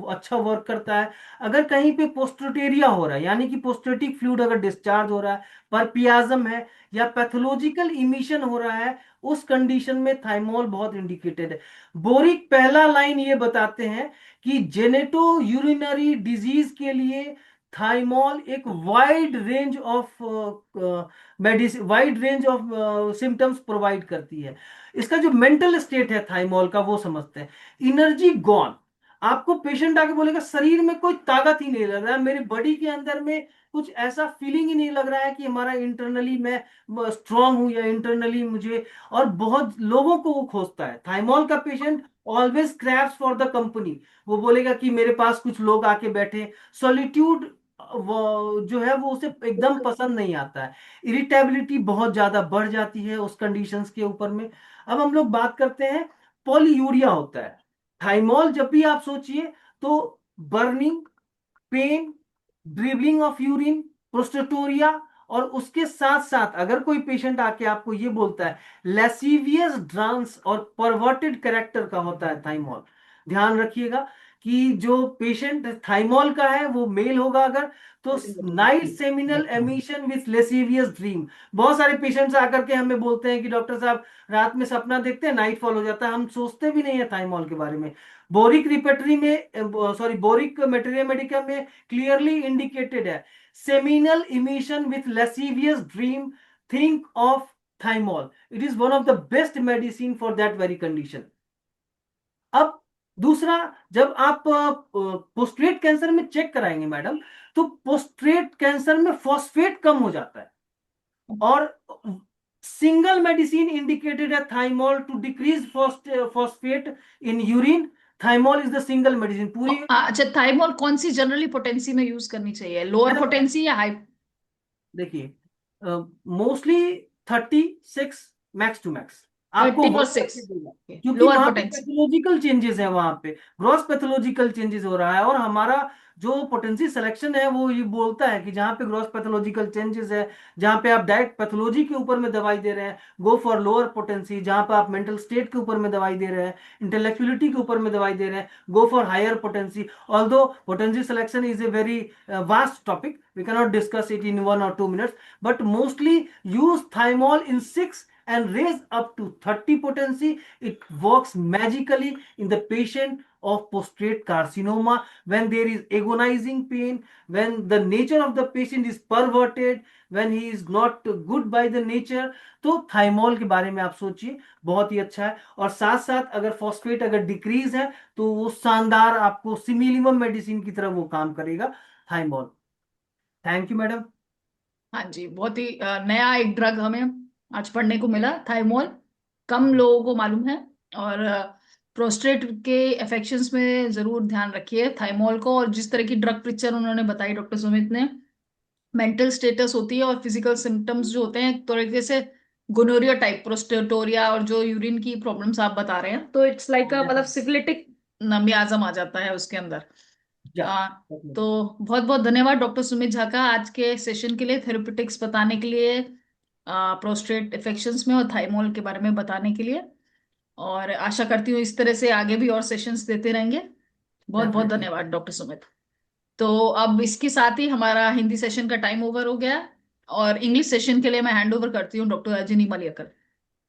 अच्छा वर्क करता है। अगर कहीं पे पोस्टोटेरिया हो रहा है, यानी कि पोस्टेटिक फ्लूइड अगर डिस्चार्ज हो रहा है, परपियाजम है, या पैथोलॉजिकल इमिशन हो रहा है, उस कंडीशन में थाइमोल बहुत इंडिकेटेड है। बोरिक पहला लाइन ये बताते हैं कि जेनेटो यूरिनरी डिजीज के लिए थाइमोल एक wide range of medicine, wide range of symptoms provide करती है। इसका जो मेंटल स्टेट है थाइमोल का, वो समझते हैं। एनर्जी गॉन, आपको पेशेंट आके बोलेगा शरीर में कोई ताकत ही नहीं लग रहा है, मेरे बॉडी के अंदर में कुछ ऐसा फीलिंग ही नहीं लग रहा है कि हमारा इंटरनली मैं स्ट्रांग हूं, या इंटरनली मुझे। और बहुत लोगों को वो खोजता है थाइमोल का patient, always craves for the company. वो बोलेगा कि मेरे पास कुछ लोग आके बैठे। सॉलिट्यूड वो जो है वो उसे एकदम पसंद नहीं आता है। इरिटेबिलिटी बहुत ज्यादा बढ़ जाती है उस कंडीशंस के ऊपर में। अब हम लोग बात करते हैं, पॉलीयूरिया होता है। थाइमोल जब भी आप सोचिए तो burning, pain, dribbling of urine, prostatorrhoea, और उसके साथ साथ अगर कोई पेशेंट आके आपको ये बोलता है लेसीवियस ड्रांस और परवर्टेड कैरेक्टर का होता है थाइमोल, ध्यान रखिएगा कि जो पेशेंट थाइमॉल का है वो मेल होगा अगर, तो night seminal emission with lascivious dream. बहुत सारे पेशेंट्स आकर के हमें बोलते हैं कि डॉक्टर साहब रात में सपना देखते हैं, नाइट फॉल हो जाता है, हम सोचते भी नहीं है थाइमॉल के बारे में। बोरिक रिपेटरी में, सॉरी, बोरिक मेटेरिया मेडिका में क्लियरली इंडिकेटेड है, seminal emission with lascivious dream, think of thymol, it is one of the best medicine for that very condition. अब दूसरा, जब आप पोस्ट्रेट कैंसर में चेक कराएंगे मैडम, तो पोस्ट्रेट कैंसर में फॉस्फेट कम हो जाता है, और सिंगल मेडिसिन इंडिकेटेड है thymol to decrease phosphate in urine. Thymol is the single medicine पूरी। अच्छा, थाइमोल कौन सी जनरली पोटेंसी में यूज करनी चाहिए, लोअर मैडम पोटेंसी या हाई? देखिए, मोस्टली 36 मैक्स टू मैक्स आपको 30 हो और सकते 6? देगा, क्योंकि लोअर वहां पे पोटेंसी। पैथोलॉजिकल चेंजेस है, वहां पे ग्रॉस पैथोलॉजिकल चेंजेस हो रहा है, और हमारा जो पोटेंसी सिलेक्शन है वो ये बोलता है कि जहाँ पे ग्रॉस पैथोलॉजिकल चेंजेस है, जहाँ पे आप डायरेक्ट पैथोलॉजी के ऊपर में दवाई दे रहे हैं, गो फॉर लोअर पोटेंसी। जहाँ पे आप मेंटल स्टेट के ऊपर में दवाई दे रहे हैं, इंटेलेक्चुअलिटी के ऊपर में दवाई दे रहे हैं, go for higher potency. Although potency selection is a very vast topic, we cannot discuss it in 1 or 2 minutes, but mostly use thymol in 6 and raise up to 30 potency. It works magically in the patient of prostate carcinoma when there is agonizing pain, when the nature of the patient is perverted, when he is not good by the nature। तो thymol के बारे में आप सोचिए, बहुत ही अच्छा है। और साथ साथ अगर फॉस्फेट अगर डिक्रीज है तो वो शानदार आपको सिमिलिमम मेडिसिन की तरह वो काम करेगा, थाइमोल। Thank you madam. हाँ जी, बहुत ही नया एक ड्रग हमें आज पढ़ने को मिला, थाइमोल। कम लोगों को मालूम है। और प्रोस्टेट के अफेक्शंस में जरूर ध्यान रखिए थाइमोल को। और जिस तरह की ड्रग पिक्चर उन्होंने बताई डॉक्टर सुमित ने, मेंटल स्टेटस होती है और फिजिकल सिम्टम्स जो होते हैं, एक तरीके से गोनोरिया टाइप प्रोस्टेटोरिया, और जो यूरिन की प्रॉब्लम्स आप बता रहे हैं, तो इट्स लाइक मतलब सिफिलिटिक मियाज्म आ जाता है उसके अंदर। या आ, तो बहुत बहुत धन्यवाद डॉक्टर सुमित झा का आज के सेशन के लिए, थेरेप्यूटिक्स बताने के लिए, प्रोस्टेट इन्फेक्शंस में और थाइमोल के बारे में बताने के लिए। और आशा करती हूँ इस तरह से आगे भी और सेशंस देते रहेंगे। बहुत बहुत डेफिनेटली। धन्यवाद डॉक्टर सुमित। तो अब इसके साथ ही हमारा हिंदी सेशन का टाइम ओवर हो गया, और इंग्लिश सेशन के लिए मैं हैंड ओवर करती हूँ डॉक्टर अजनी मलियकर।